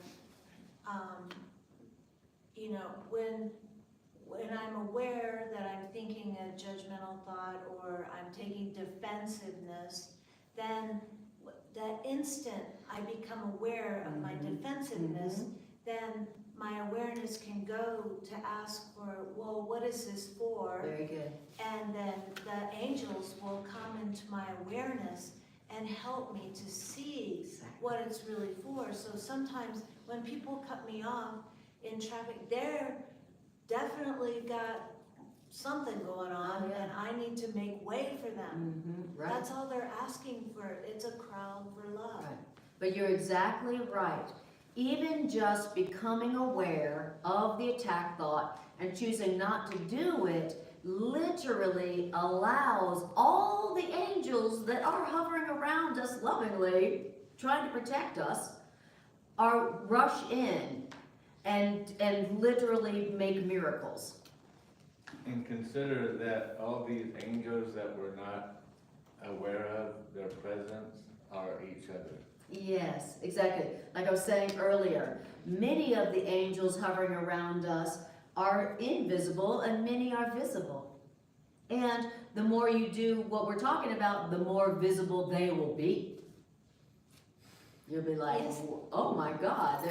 you know, when I'm aware that I'm thinking a judgmental thought or I'm taking defensiveness, then that instant I become aware of my defensiveness, then my awareness can go to ask for, well, what is this for? Very good. And then the angels will come into my awareness and help me to see what it's really for. So sometimes when people cut me off in traffic, they're definitely got something going on, Oh, yeah. and I need to make way for them. Right. That's all they're asking for. It's a crowd for love. Right. But you're exactly right. Even just becoming aware of the attack thought and choosing not to do it literally allows all the angels that are hovering around us lovingly, trying to protect us, are rush in and literally make miracles. And consider that all these angels that we're not aware of, their presence, are each other. Yes, exactly. Like I was saying earlier, many of the angels hovering around us are invisible and many are visible. And the more you do what we're talking about, the more visible they will be. You'll be like, Yes. oh my God,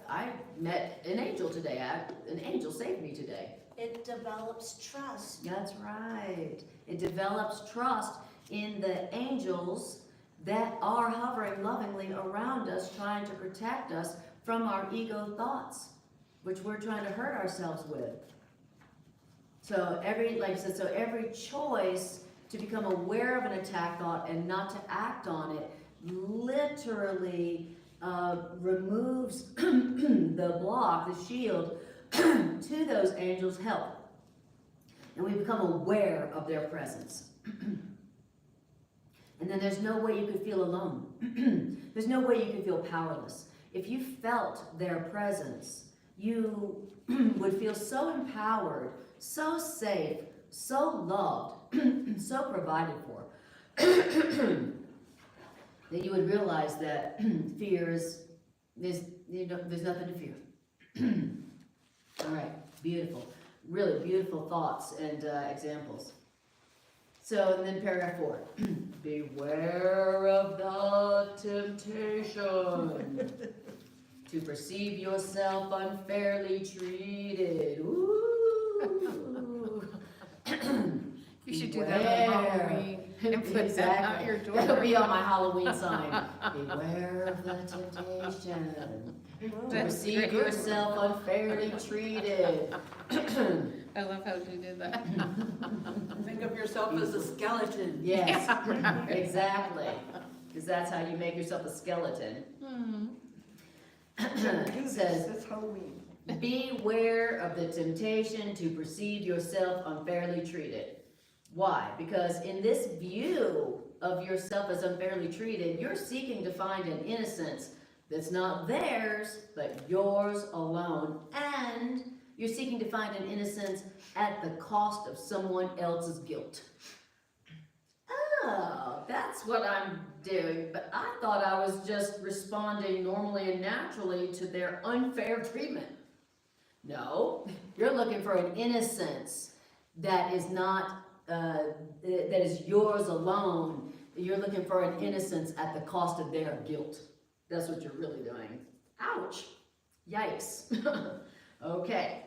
I met an angel today. An angel saved me today. It develops trust. That's right. It develops trust in the angels that are hovering lovingly around us, trying to protect us from our ego thoughts. which we're trying to hurt ourselves with. So every choice to become aware of an attack thought and not to act on it literally removes the block, the shield, to those angels' help. And we become aware of their presence. And then there's no way you could feel alone. There's no way you could feel powerless. If you felt their presence, you would feel so empowered, so safe, so loved, so provided for, that you would realize that fear there's nothing to fear. All right, beautiful. Really beautiful thoughts and examples. So, and then paragraph 4. Beware of the temptation to perceive yourself unfairly treated. Ooh. You should do that on Halloween and put that out your door. That'll be on my Halloween sign. Beware of the temptation to perceive yourself unfairly treated. I love how you did that. Think of yourself as a skeleton. Yes, exactly. Because that's how you make yourself a skeleton. It says, That's Halloween. beware of the temptation to perceive yourself unfairly treated. Why? Because in this view of yourself as unfairly treated, you're seeking to find an innocence that's not theirs, but yours alone. And you're seeking to find an innocence at the cost of someone else's guilt. Oh, that's what I'm doing, but I thought I was just responding normally and naturally to their unfair treatment. No, you're looking for an innocence that is not, that is yours alone. You're looking for an innocence at the cost of their guilt. That's what you're really doing. Ouch. Yikes. Okay.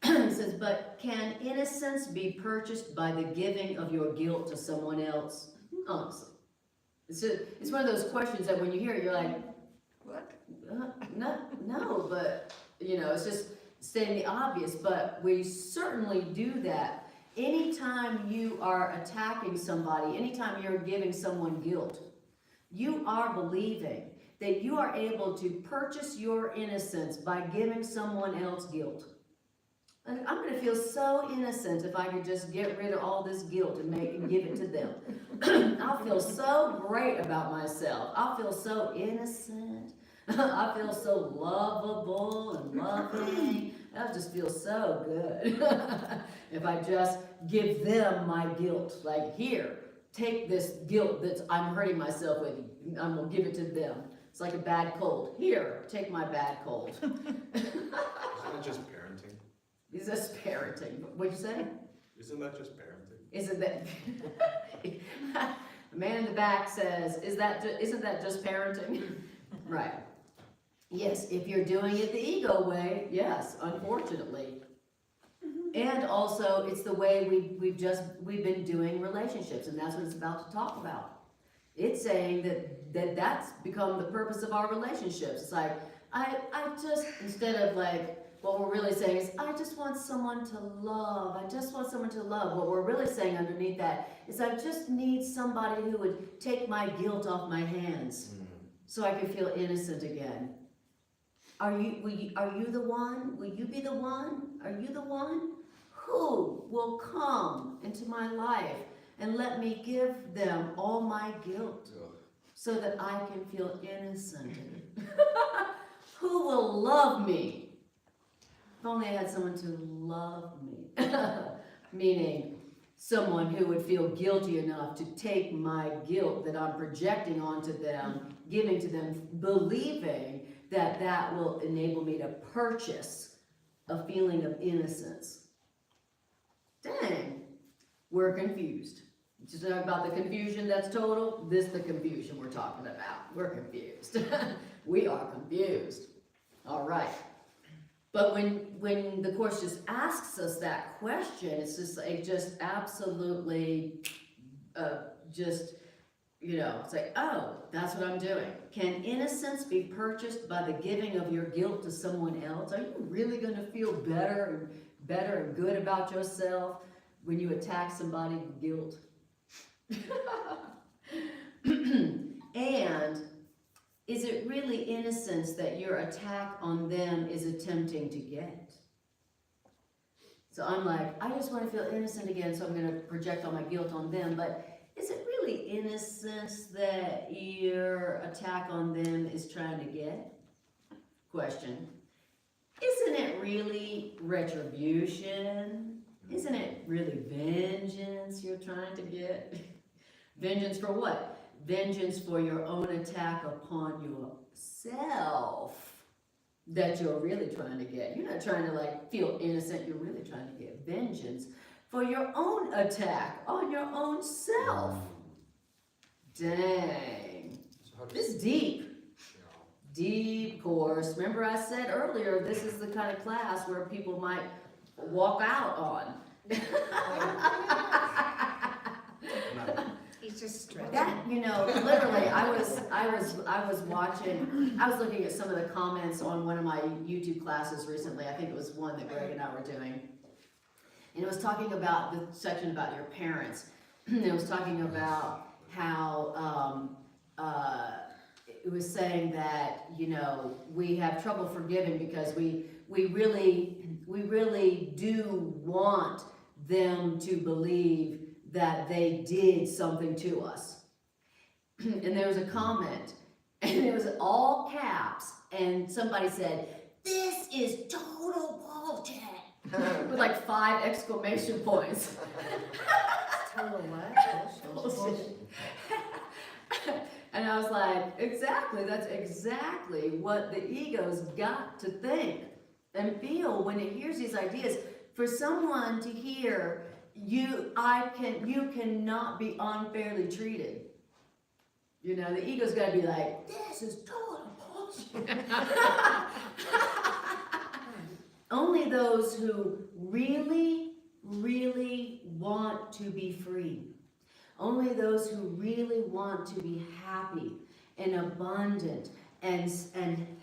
It says, but can innocence be purchased by the giving of your guilt to someone else? Honestly. It's one of those questions that when you hear it, you're like, What? no, but, it's just stating the obvious, but we certainly do that. Anytime you are attacking somebody, anytime you're giving someone guilt, you are believing that you are able to purchase your innocence by giving someone else guilt. And I'm going to feel so innocent if I could just get rid of all this guilt and give it to them. I'll feel so great about myself. I'll feel so innocent. I feel so lovable and loving. I'll just feel so good if I just give them my guilt. Like, here, take this guilt that I'm hurting myself with. I'm going to give it to them. It's like a bad cold. Here, take my bad cold. Isn't that just parenting? Is this parenting? What'd you say? Isn't that just parenting? Isn't that? The man in the back says, isn't that just parenting? Right. Yes, if you're doing it the ego way, yes, unfortunately. And also, it's the way we've been doing relationships, and that's what it's about to talk about. It's saying that's become the purpose of our relationships. It's like, I just, instead of like, what we're really saying is, I just want someone to love. I just want someone to love. What we're really saying underneath that is, I just need somebody who would take my guilt off my hands so I can feel innocent again. Are you the one? Will you be the one? Are you the one? Who will come into my life and let me give them all my guilt so that I can feel innocent? Who will love me? If only I had someone to love me. Meaning someone who would feel guilty enough to take my guilt that I'm projecting onto them, giving to them, believing that will enable me to purchase a feeling of innocence. Dang, we're confused. Just about the confusion that's total, this is the confusion we're talking about. We're confused. We are confused. All right. But when the Course just asks us that question, it's just like, just absolutely, just You know, it's like, oh, that's what I'm doing. Can innocence be purchased by the giving of your guilt to someone else? Are you really gonna feel better and good about yourself when you attack somebody with guilt? And is it really innocence that your attack on them is attempting to get? So I'm like, I just want to feel innocent again, so I'm going to project all my guilt on them. But is it really innocence that your attack on them is trying to get? Question. Isn't it really retribution? Isn't it really vengeance you're trying to get? Vengeance for what? Vengeance for your own attack upon yourself that you're really trying to get. You're not trying to like feel innocent, you're really trying to get vengeance for your own attack on your own self. Dang. This is deep. Deep course. Remember I said earlier, this is the kind of class where people might walk out on. He's just stretching. That, you know, literally, I was watching, I was looking at some of the comments on one of my YouTube classes recently. I think it was one that Greg and I were doing. And it was talking about the section about your parents. It was talking about how, it was saying that, you know, we have trouble forgiving because we really do want them to believe that they did something to us. And there was a comment, and it was all caps, and somebody said, "This is total bullshit," with like 5 exclamation points. Total what? Bullshit. And I was like, exactly, that's exactly what the ego's got to think and feel when it hears these ideas. For someone to hear, you cannot be unfairly treated. You know, the ego's gotta be like, this is total bullshit. Only those who really, really want to be free. Only those who really want to be happy and abundant and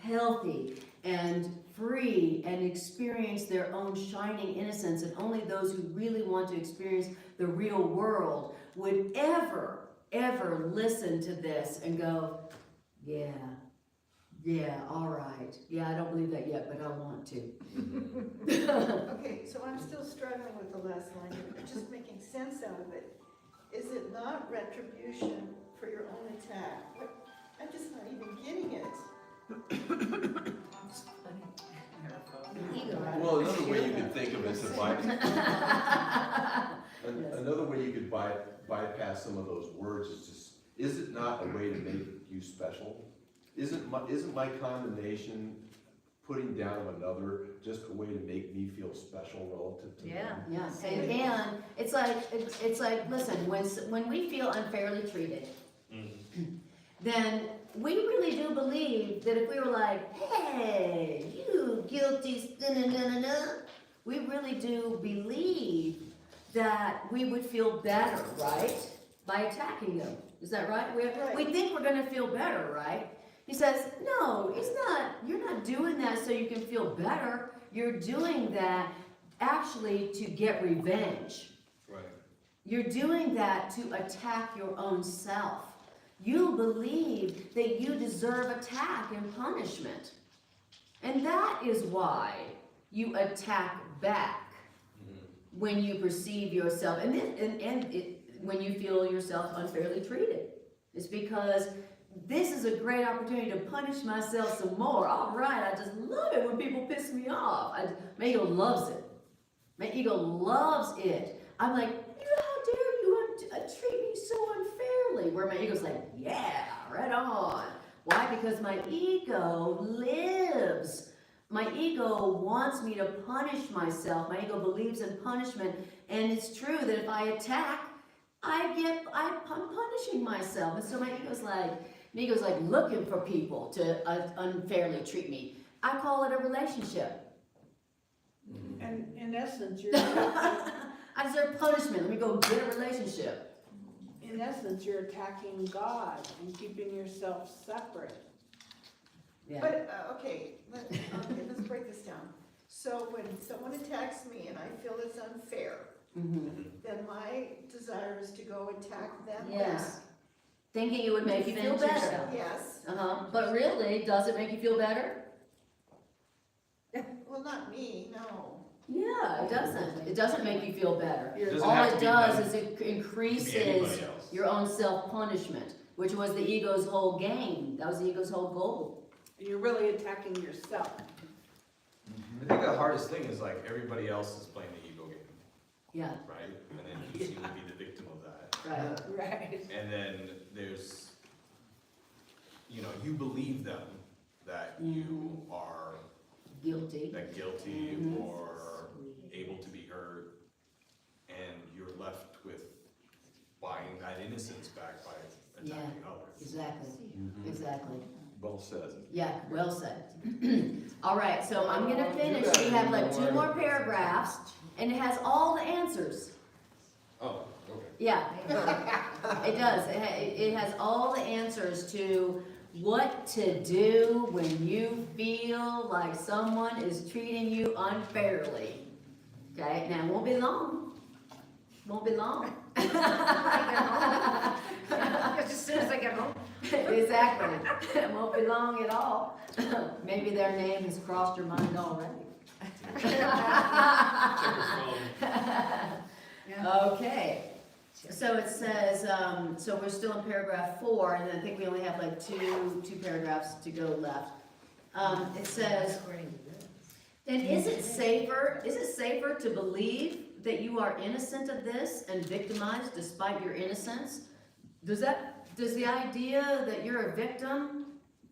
healthy and free and experience their own shining innocence, and only those who really want to experience the real world would ever listen to this and go, yeah, all right. Yeah, I don't believe that yet, but I want to. Okay, so I'm still struggling with the last line, just making sense out of it. Is it not retribution for your own attack? I'm just not even getting it. Well, another way you could think of it to another way you could bypass some of those words is just, is it not a way to make you special? Isn't my condemnation, putting down of another, just a way to make me feel special relative to them? Yes, and it's like, listen, when we feel unfairly treated, then we really do believe that if we were like, hey, you guilty, we really do believe that we would feel better, right? By attacking them. Is that right? We think we're gonna feel better, right? He says, no, it's not, you're not doing that so you can feel better. You're doing that actually to get revenge. Right. You're doing that to attack your own self. You believe that you deserve attack and punishment. And that is why you attack back when you perceive yourself, when you feel yourself unfairly treated. It's because this is a great opportunity to punish myself some more. All right, I just love it when people piss me off. My ego loves it. My ego loves it. I'm like, how dare you treat me so unfairly? Where my ego's like, yeah, right on. Why? Because my ego lives. My ego wants me to punish myself. My ego believes in punishment. And it's true that if I attack, I'm punishing myself. And so my ego's like looking for people to unfairly treat me. I call it a relationship. And in essence, you're I deserve punishment. Let me go get a relationship. in essence, you're attacking God and keeping yourself separate. Yeah. But, okay, let's break this down. So when someone attacks me and I feel it's unfair, then my desire is to go attack them back. Yes. Thinking it would make you feel Defend better. yourself. Yes. But really, does it make you feel better? Well, not me, no. Yeah, it doesn't. It doesn't make you feel better. It doesn't All have it to be does them. is it It could be increases anybody else. your own self-punishment, which was the ego's whole game. That was the ego's whole goal. And you're really attacking yourself. I think the hardest thing is like everybody else is playing the ego game, Yeah, right? And then you seem to be the victim of that. right. Right. And then there's, you know, you believe them that you are Guilty. guilty or able to be hurt, and you're left with buying that innocence back by attacking others. Exactly, exactly. Well said. Yeah, well said. All right, so I'm gonna finish. We have like 2 more paragraphs, and it has all the answers. Oh, okay. Yeah, it does. It has all the answers to what to do when you feel like someone is treating you unfairly. Okay, now it won't be long. Won't be long. Just as soon as I get home. Exactly. It won't be long at all. Maybe their name has crossed your mind already. Okay. So it says, so we're still in paragraph 4, and I think we only have like two paragraphs to go left. It says, then is it safer to believe that you are innocent of this and victimized despite your innocence? Does the idea that you're a victim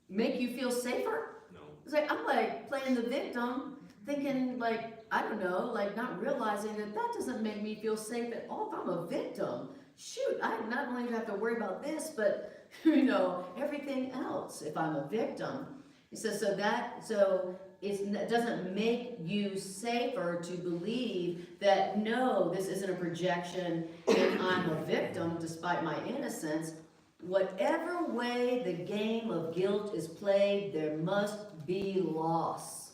make you feel safer? No. It's like, I'm like playing the victim, thinking like, I don't know, like not realizing that doesn't make me feel safe at all if I'm a victim. Shoot, I not only have to worry about this, but you know, everything else if I'm a victim. It says, it doesn't make you safer to believe that, no, this isn't a projection and I'm a victim despite my innocence. Whatever way the game of guilt is played, there must be loss.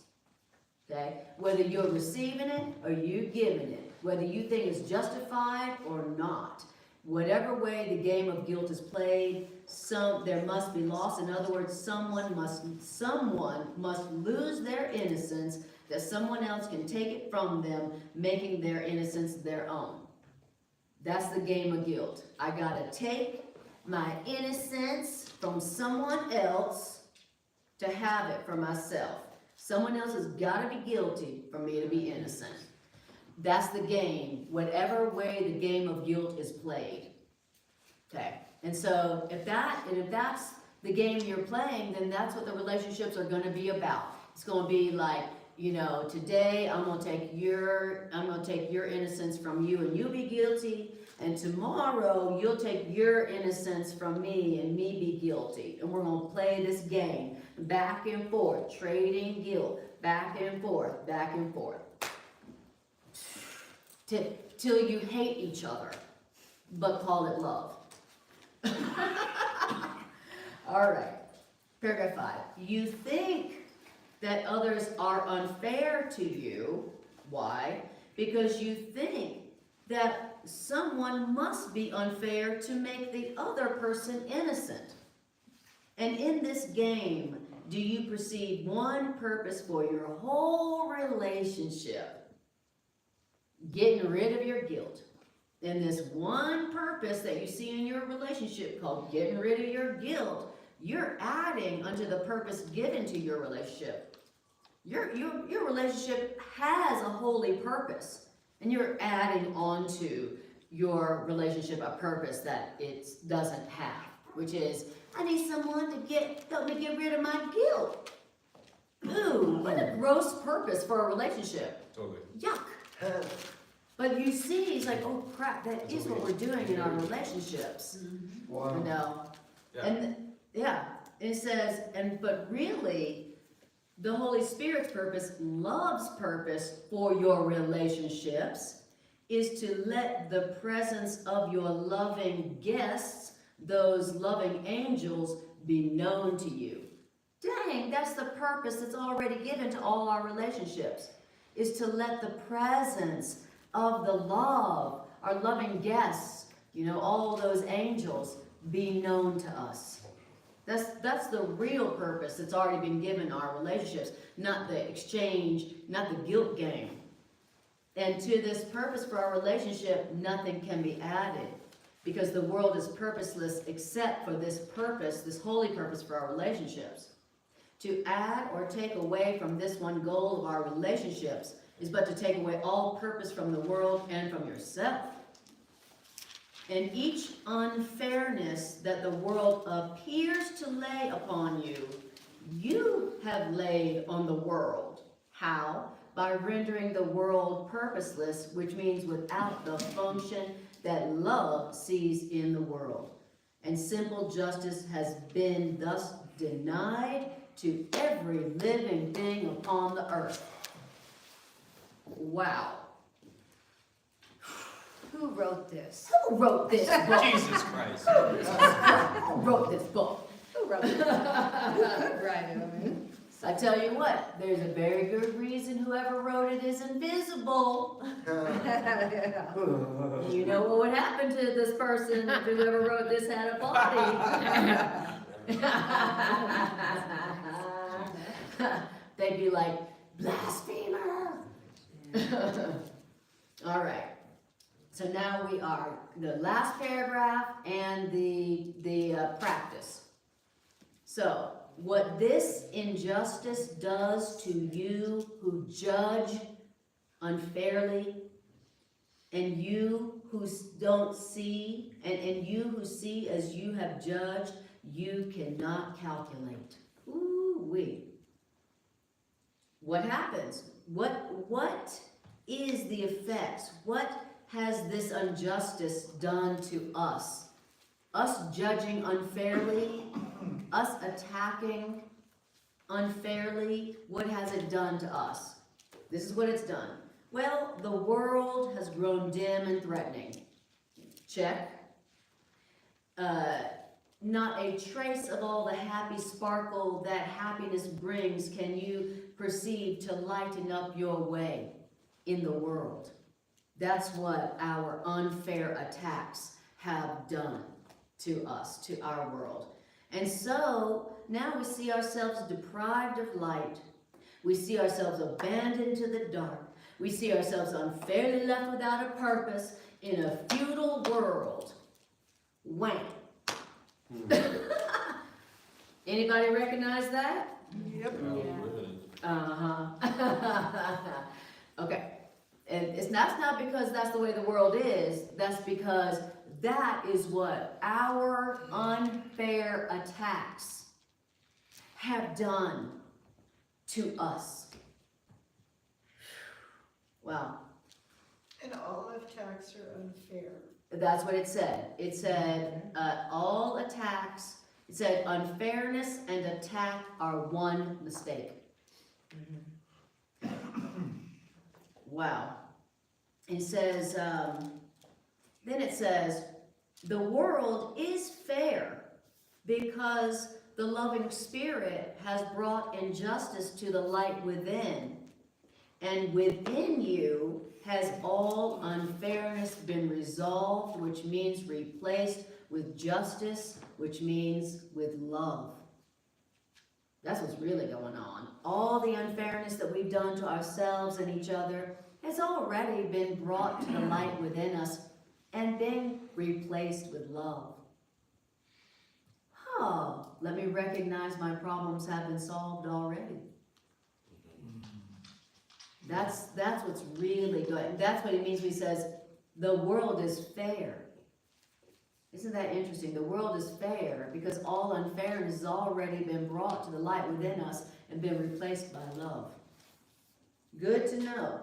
Okay? Whether you're receiving it or you're giving it, whether you think it's justified or not, whatever way the game of guilt is played, there must be loss. In other words, someone must lose their innocence, that someone else can take it from them, making their innocence their own. That's the game of guilt. I gotta take my innocence from someone else to have it for myself. Someone else has gotta be guilty for me to be innocent. That's the game, whatever way the game of guilt is played. Okay, and so if that's the game you're playing, then that's what the relationships are gonna be about. It's gonna be like, you know, today I'm gonna take your innocence from you and you'll be guilty, and tomorrow you'll take your innocence from me and me be guilty. And we're gonna play this game back and forth, trading guilt, back and forth, back and forth. Till you hate each other, but call it love. All right, paragraph 5. You think that others are unfair to you. Why? Because you think that someone must be unfair to make the other person innocent. And in this game, do you perceive one purpose for your whole relationship? Getting rid of your guilt. And this one purpose that you see in your relationship called getting rid of your guilt, you're adding unto the purpose given to your relationship. Your relationship has a holy purpose, and you're adding onto your relationship a purpose that it doesn't have, which is, I need someone to help me get rid of my guilt. Ooh, what a gross purpose for a relationship. Totally. Yuck. But you see, it's like, oh crap, that is what we're doing in our relationships. Wow. You know? Yeah. And it says, but really, the Holy Spirit's purpose, love's purpose for your relationships is to let the presence of your loving guests, those loving angels, be known to you. Dang, that's the purpose that's already given to all our relationships, is to let the presence of the love, our loving guests, you know, all those angels, be known to us. That's the real purpose that's already been given our relationships, not the exchange, not the guilt game. And to this purpose for our relationship, nothing can be added, because the world is purposeless except for this purpose, this holy purpose for our relationships. To add or take away from this one goal of our relationships is but to take away all purpose from the world and from yourself. And each unfairness that the world appears to lay upon you, you have laid on the world. How? By rendering the world purposeless, which means without the function that love sees in the world. And simple justice has been thus denied to every living thing upon the earth. Wow. Who wrote this? Who wrote this book? Jesus Christ. Who wrote this book? Who wrote this? Right, I tell you what, there's a very good reason whoever wrote it is invisible. You know what would happen to this person if whoever wrote this had a body? They'd be like, blasphemer! All right. So now we are the last paragraph and the practice. So, what this injustice does to you who judge unfairly, and you who don't see, and you who see as you have judged, you cannot calculate. Ooh-wee. What happens? What is the effects? What has this injustice done to us? Us judging unfairly, us attacking unfairly, what has it done to us? This is what it's done. Well, the world has grown dim and threatening. Check. Not a trace of all the happy sparkle that happiness brings can you perceive to lighten up your way in the world. That's what our unfair attacks have done to us, to our world. And so, now we see ourselves deprived of light. We see ourselves abandoned to the dark. We see ourselves unfairly left without a purpose in a feudal world. Wham! Anybody recognize that? Yep. Okay. And that's not because that's the way the world is. That's because that is what our unfair attacks have done to us. Wow. And all attacks are unfair. That's what it said. It said all attacks, it said unfairness and attack are one mistake. Wow. It says, then it says, the world is fair because the loving spirit has brought injustice to the light within. And within you has all unfairness been resolved, which means replaced with justice, which means with love. That's what's really going on. All the unfairness that we've done to ourselves and each other has already been brought to the light within us and been replaced with love. Oh, let me recognize my problems have been solved already. That's what's really good. That's what he means when he says, the world is fair. Isn't that interesting? The world is fair because all unfairness has already been brought to the light within us and been replaced by love. Good to know.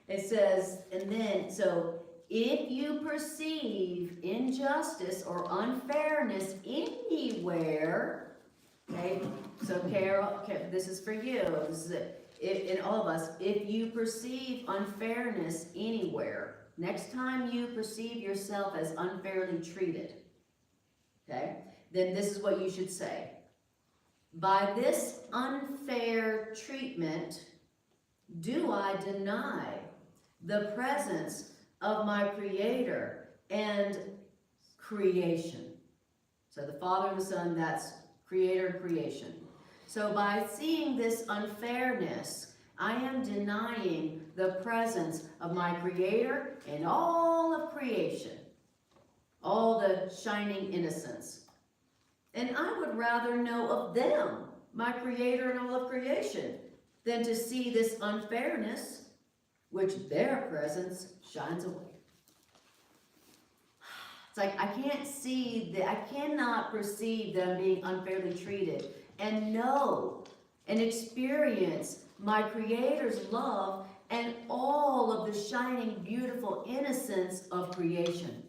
It says, and then, so if you perceive injustice or unfairness anywhere, okay, so Carol, this is for you, this is it. In all of us, if you perceive unfairness anywhere, next time you perceive yourself as unfairly treated, okay, then this is what you should say. By this unfair treatment, do I deny the presence of my Creator and creation? So the Father and the Son, that's Creator and creation. So by seeing this unfairness, I am denying the presence of my Creator and all of creation, all the shining innocence. And I would rather know of them, my Creator and all of creation, than to see this unfairness, which their presence shines away. It's like I can't see that, I cannot perceive them being unfairly treated and know and experience my Creator's love and all of the shining, beautiful innocence of creation.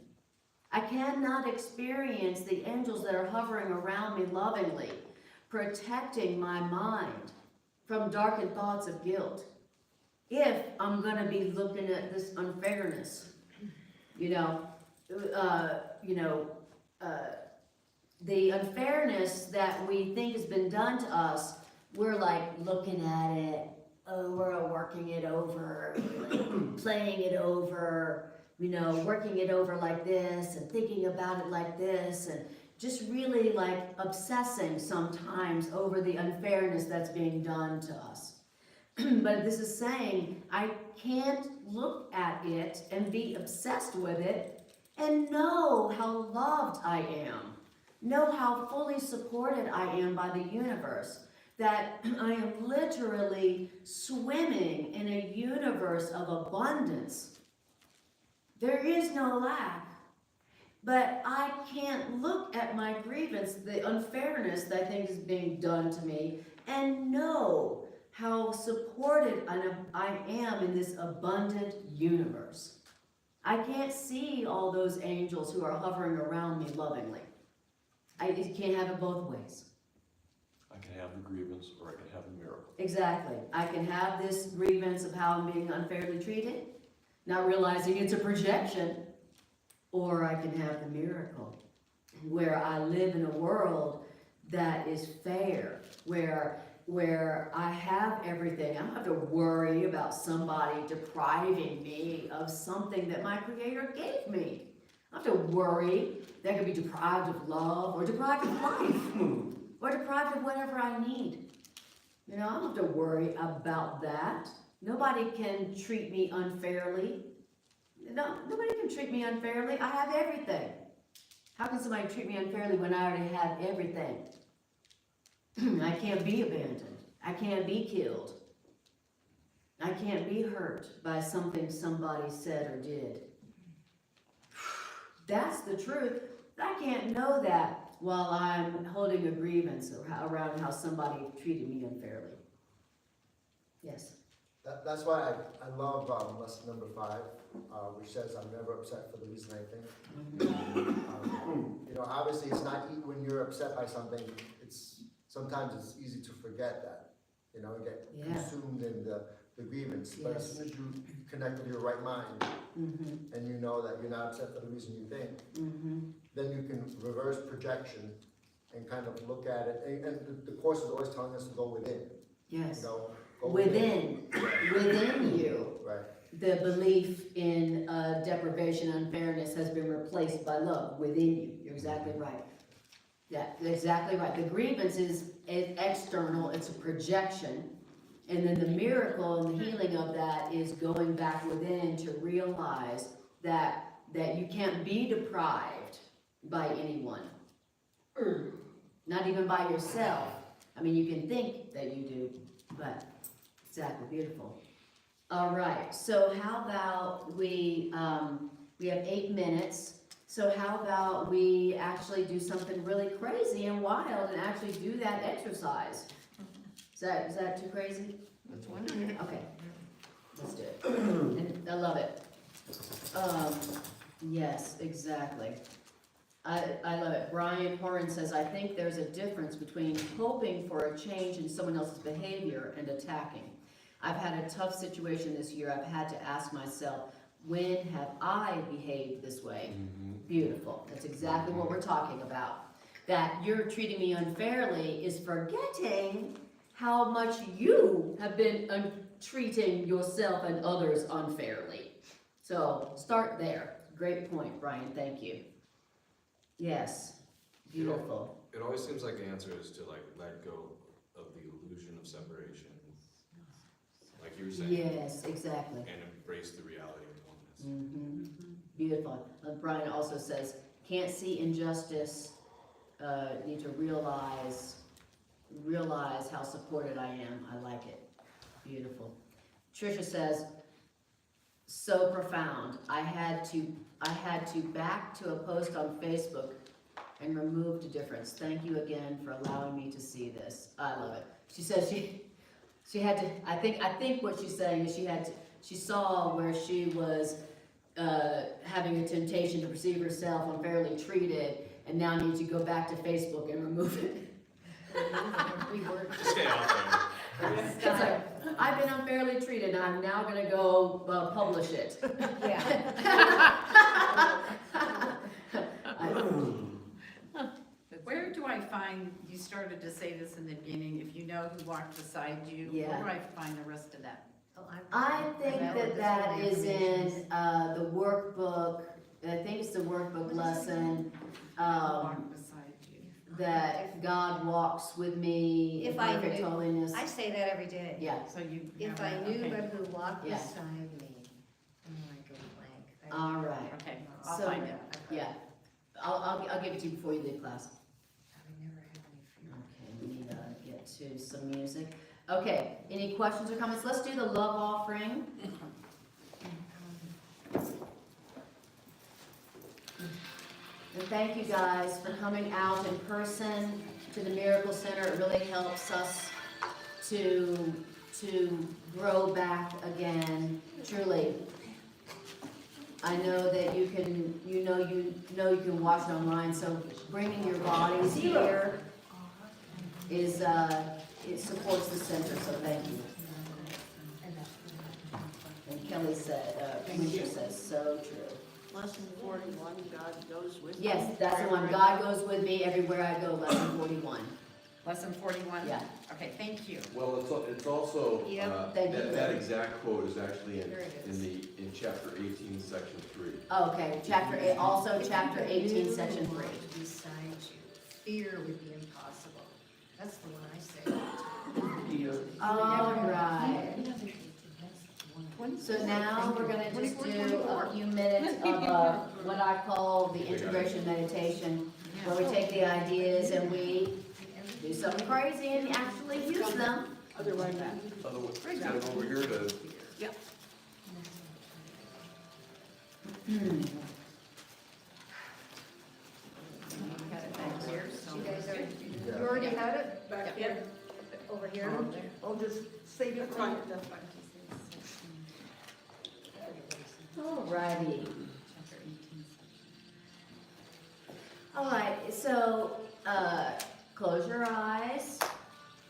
I cannot experience the angels that are hovering around me lovingly, protecting my mind from darkened thoughts of guilt, if I'm going to be looking at this unfairness. The unfairness that we think has been done to us, we're like looking at it, oh, we're working it over, like playing it over, working it over like this and thinking about it like this, and just really like obsessing sometimes over the unfairness that's being done to us. But this is saying I can't look at it and be obsessed with it and know how loved I am, know how fully supported I am by the universe, that I am literally swimming in a universe of abundance. There is no lack. But I can't look at my grievance, the unfairness that I think is being done to me, and know how supported I am in this abundant universe. I can't see all those angels who are hovering around me lovingly. I can't have it both ways. I can have the grievance, or I can have the miracle. Exactly. I can have this grievance of how I'm being unfairly treated, not realizing it's a projection. Or I can have the miracle, where I live in a world that is fair, where I have everything. I don't have to worry about somebody depriving me of something that my Creator gave me. I don't have to worry that I could be deprived of love, or deprived of life, or deprived of whatever I need. I don't have to worry about that. Nobody can treat me unfairly. No, nobody can treat me unfairly. I have everything. How can somebody treat me unfairly when I already have everything? I can't be abandoned. I can't be killed. I can't be hurt by something somebody said or did. That's the truth. I can't know that while I'm holding a grievance around how somebody treated me unfairly. Yes? That's why I love lesson number 5, which says I'm never upset for the reason I think. Obviously it's not when you're upset by something, sometimes it's easy to forget that, get consumed in the grievance. But as soon as you connect with your right mind, and you know that you're not upset for the reason you think, then you can reverse projection and kind of look at it. And the Course is always telling us to go within. Yes. Go within you. Right. The belief in deprivation, unfairness has been replaced by love within you. You're exactly right. Yeah, exactly right. The grievance is external, it's a projection. And then the miracle and the healing of that is going back within to realize that you can't be deprived by anyone. Not even by yourself. I mean, you can think that you do, but exactly, beautiful. All right, so how about we have 8 minutes. So how about we actually do something really crazy and wild and actually do that exercise? Is that too crazy? That's wonderful. Okay, let's do it. And I love it. Yes, exactly. I love it. Brian Horan says, I think there's a difference between hoping for a change in someone else's behavior and attacking. I've had a tough situation this year. I've had to ask myself, When have I behaved this way? Mhm. Beautiful. That's exactly what we're talking about. That you're treating me unfairly is forgetting how much you have been treating yourself and others unfairly. So start there. Great point, Brian. Thank you. Yes. Beautiful. It always seems like the answer is to like let go of the illusion of separation, like you were saying. Yes, exactly. And embrace the reality of oneness. Beautiful. Brian also says, can't see injustice, need to realize how supported I am. I like it. Beautiful. Tricia says, so profound. I had to back to a post on Facebook and remove the difference. Thank you again for allowing me to see this. I love it. She says she had to, I think what she's saying is she saw where she was having a temptation to perceive herself unfairly treated, and now needs to go back to Facebook and remove it. Stay out there. It's like, I've been unfairly treated, and I'm now gonna go publish it. Where do I find, you started to say this in the beginning, if you know who walked beside you, where Yeah. do I find the rest of that? I think that is in the workbook. I think it's the workbook lesson. Walk beside you. That God walks with me in If I perfect knew- holiness. I say that every day. Yeah. So you. If have I that, knew okay. but who walked Yeah. beside me, I go blank. All right. Okay, I'll So- find it. Yeah. I'll give it to you before you leave class. I would never have any fear. Okay, we need to get to some music. Okay, any questions or comments? Let's do the love offering. And thank you guys for coming out in person to the Miracle Center. It really helps us to grow back again, truly. I know that you can watch it online, so bringing your bodies here is, it supports the center, so thank you. And Kelly said, Winter says, so true. Lesson 41, God goes with you. Yes, that's the one. God goes with me everywhere I go, lesson 41. Lesson 41? Yeah. Okay, thank you. Well, it's also, Yep. Thank you. that exact quote is actually There it is. in chapter 18, section 3. Okay, chapter 8, also chapter 18, section 3. Beside you, fear would be impossible. That's the one I say. All right. So now we're gonna just do a few minutes of what I call the integration meditation, where we take the ideas and we do something crazy and actually use them. Otherwise, get them over here to. You guys are, you already had it? Back here. Over here? I'll just save it from Alrighty. Alright, so, close your eyes.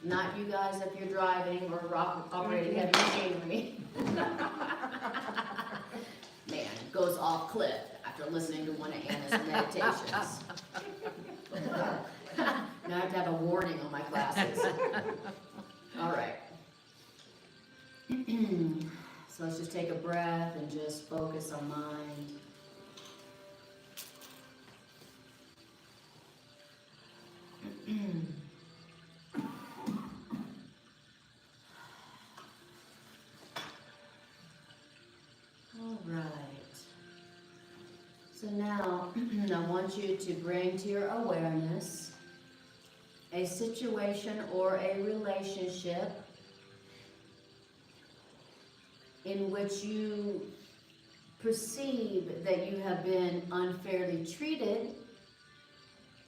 Not you guys if you're driving or operating heavy machinery. Man, goes off cliff after listening to one of Anna's meditations. Now I have to have a warning on my classes. Alright. So let's just take a breath and just focus our mind. All right. So now I want you to bring to your awareness a situation or a relationship in which you perceive that you have been unfairly treated,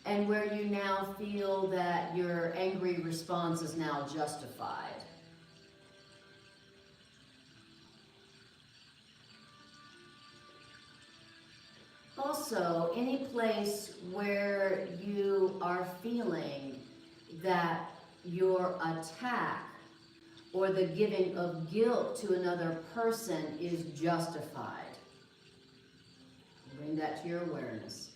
and where you now feel that your angry response is now justified. Also, any place where you are feeling that your attack or the giving of guilt to another person is justified. Bring that to your awareness.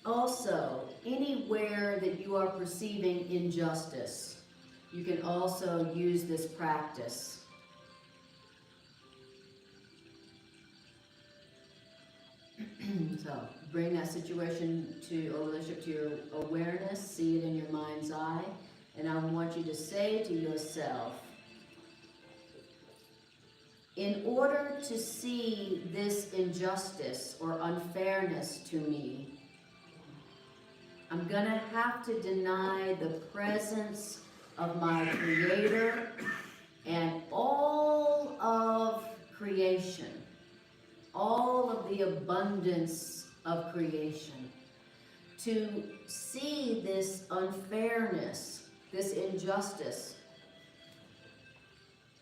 Also, anywhere that you are perceiving injustice, you can also use this practice. So, bring that situation to, or relationship to your awareness, see it in your mind's eye, and I want you to say to yourself, in order to see this injustice or unfairness to me, I'm gonna have to deny the presence of my Creator and all of creation, all of the abundance of creation. To see this unfairness, this injustice,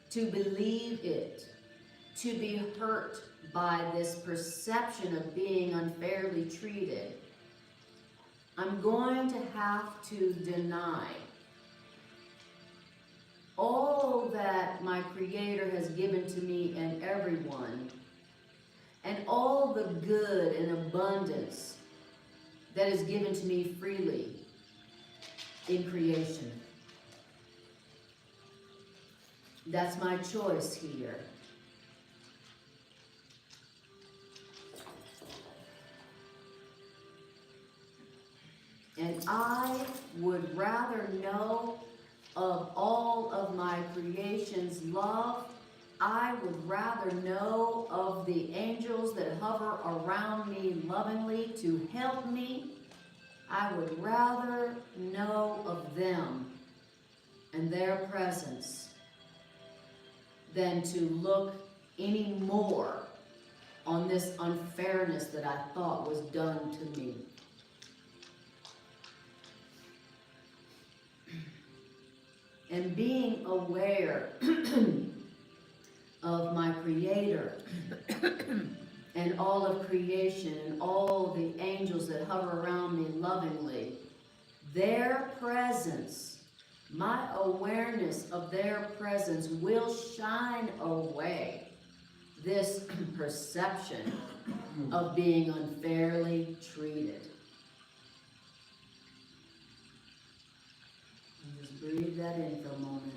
to believe it, to be hurt by this perception of being unfairly treated, I'm going to have to deny all that my Creator has given to me and everyone, and all the good and abundance that is given to me freely in creation. That's my choice here. And I would rather know of all of my creation's love. I would rather know of the angels that hover around me lovingly to help me. I would rather know of them and their presence than to look any more on this unfairness that I thought was done to me. And being aware of my Creator and all of creation and all the angels that hover around me lovingly, their presence, my awareness of their presence will shine away this perception of being unfairly treated. Just breathe that in for a moment.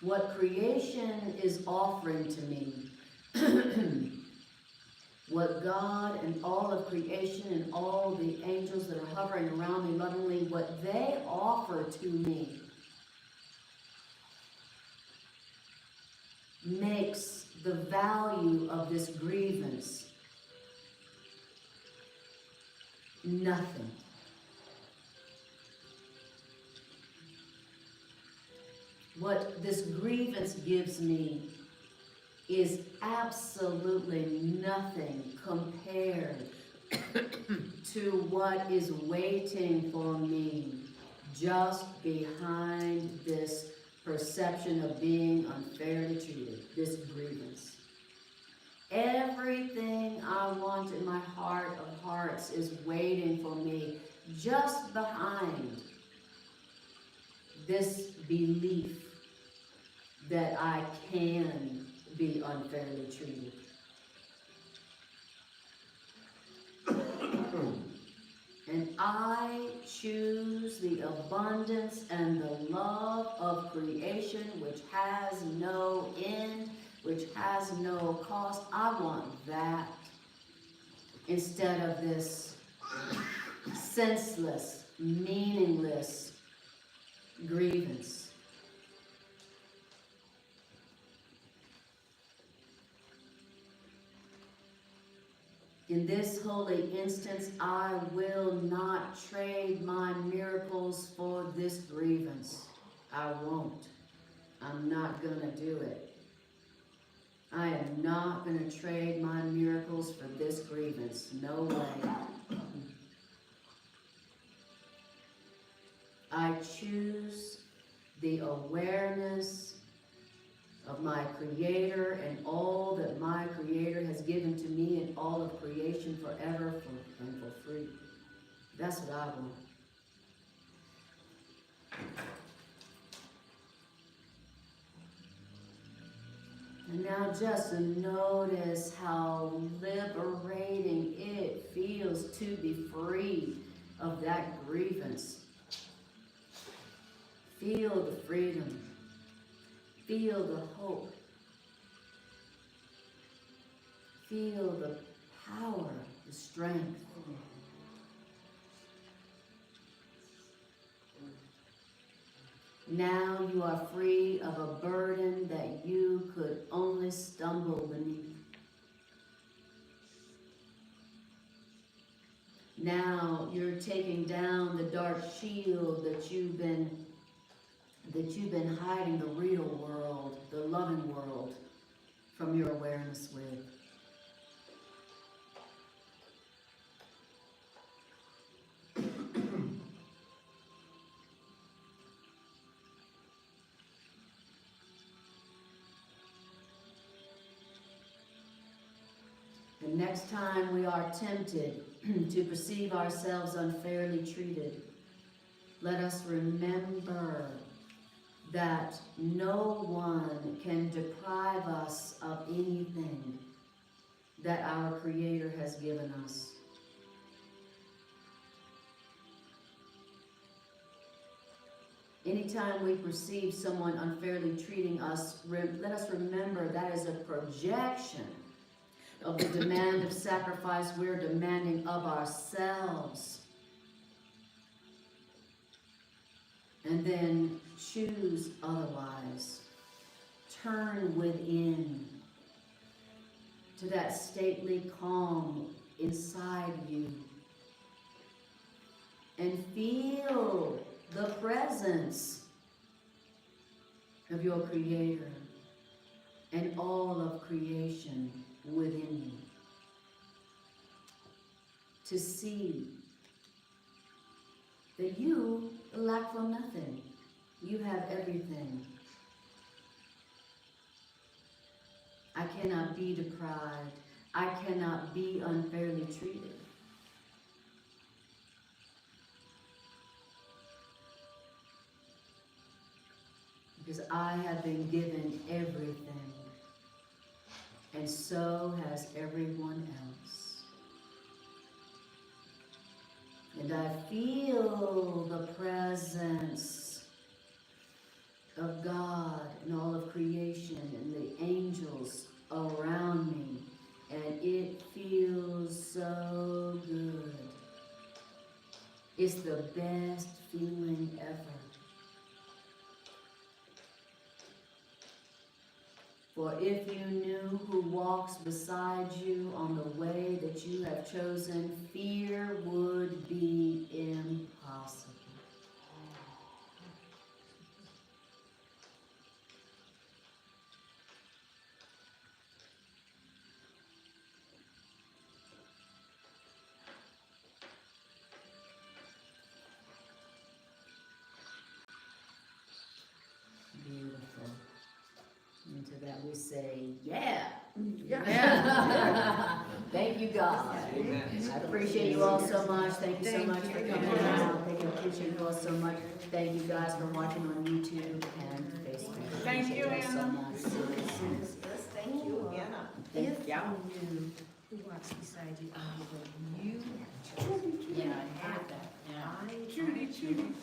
What creation is offering to me, what God and all of creation and all the angels that are hovering around me lovingly, what they offer to me makes the value of this grievance nothing. What this grievance gives me is absolutely nothing compared to what is waiting for me just behind this perception of being unfairly treated, this grievance. Everything I want in my heart of hearts is waiting for me just behind this belief that I can be unfairly treated. And I choose the abundance and the love of creation, which has no end, which has no cost. I want that instead of this senseless, meaningless grievance. In this holy instance, I will not trade my miracles for this grievance. I won't. I'm not gonna do it. I am not gonna trade my miracles for this grievance. No way. I choose the awareness of of my Creator and all that my Creator has given to me and all of creation forever and for free. That's what I want. And now just notice how liberating it feels to be free of that grievance. Feel the freedom. Feel the hope. Feel the power, the strength. Now you are free of a burden that you could only stumble beneath. Now you're taking down the dark shield that you've been hiding the real world, the loving world, from your awareness with. The next time we are tempted to perceive ourselves unfairly treated, let us remember that no one can deprive us of anything that our Creator has given us. Anytime we perceive someone unfairly treating us, let us remember that is a projection of the demand of sacrifice we're demanding of ourselves. And then choose otherwise. Turn within to that stately calm inside you and feel the presence of your Creator and all of creation within you. To see that you lack for nothing. You have everything. I cannot be deprived. I cannot be unfairly treated. Because I have been given everything. And so has everyone else. And I feel the presence of God and all of creation and the angels around me. And it feels so good. It's the best feeling ever. For if you knew who walks beside you on the way that you have chosen, fear would be impossible. Beautiful. And to that we say, yeah. Yeah. Thank you, God. I appreciate you all so much. Thank you so much for coming out. I appreciate you all so much. Thank you guys for watching on YouTube and Facebook. Thank you, Appreciate all so Anna. much. Yes, thank you, Anna. If Yeah. you knew who walks beside you on the way you Yeah, I heard that. Yeah. I Judy.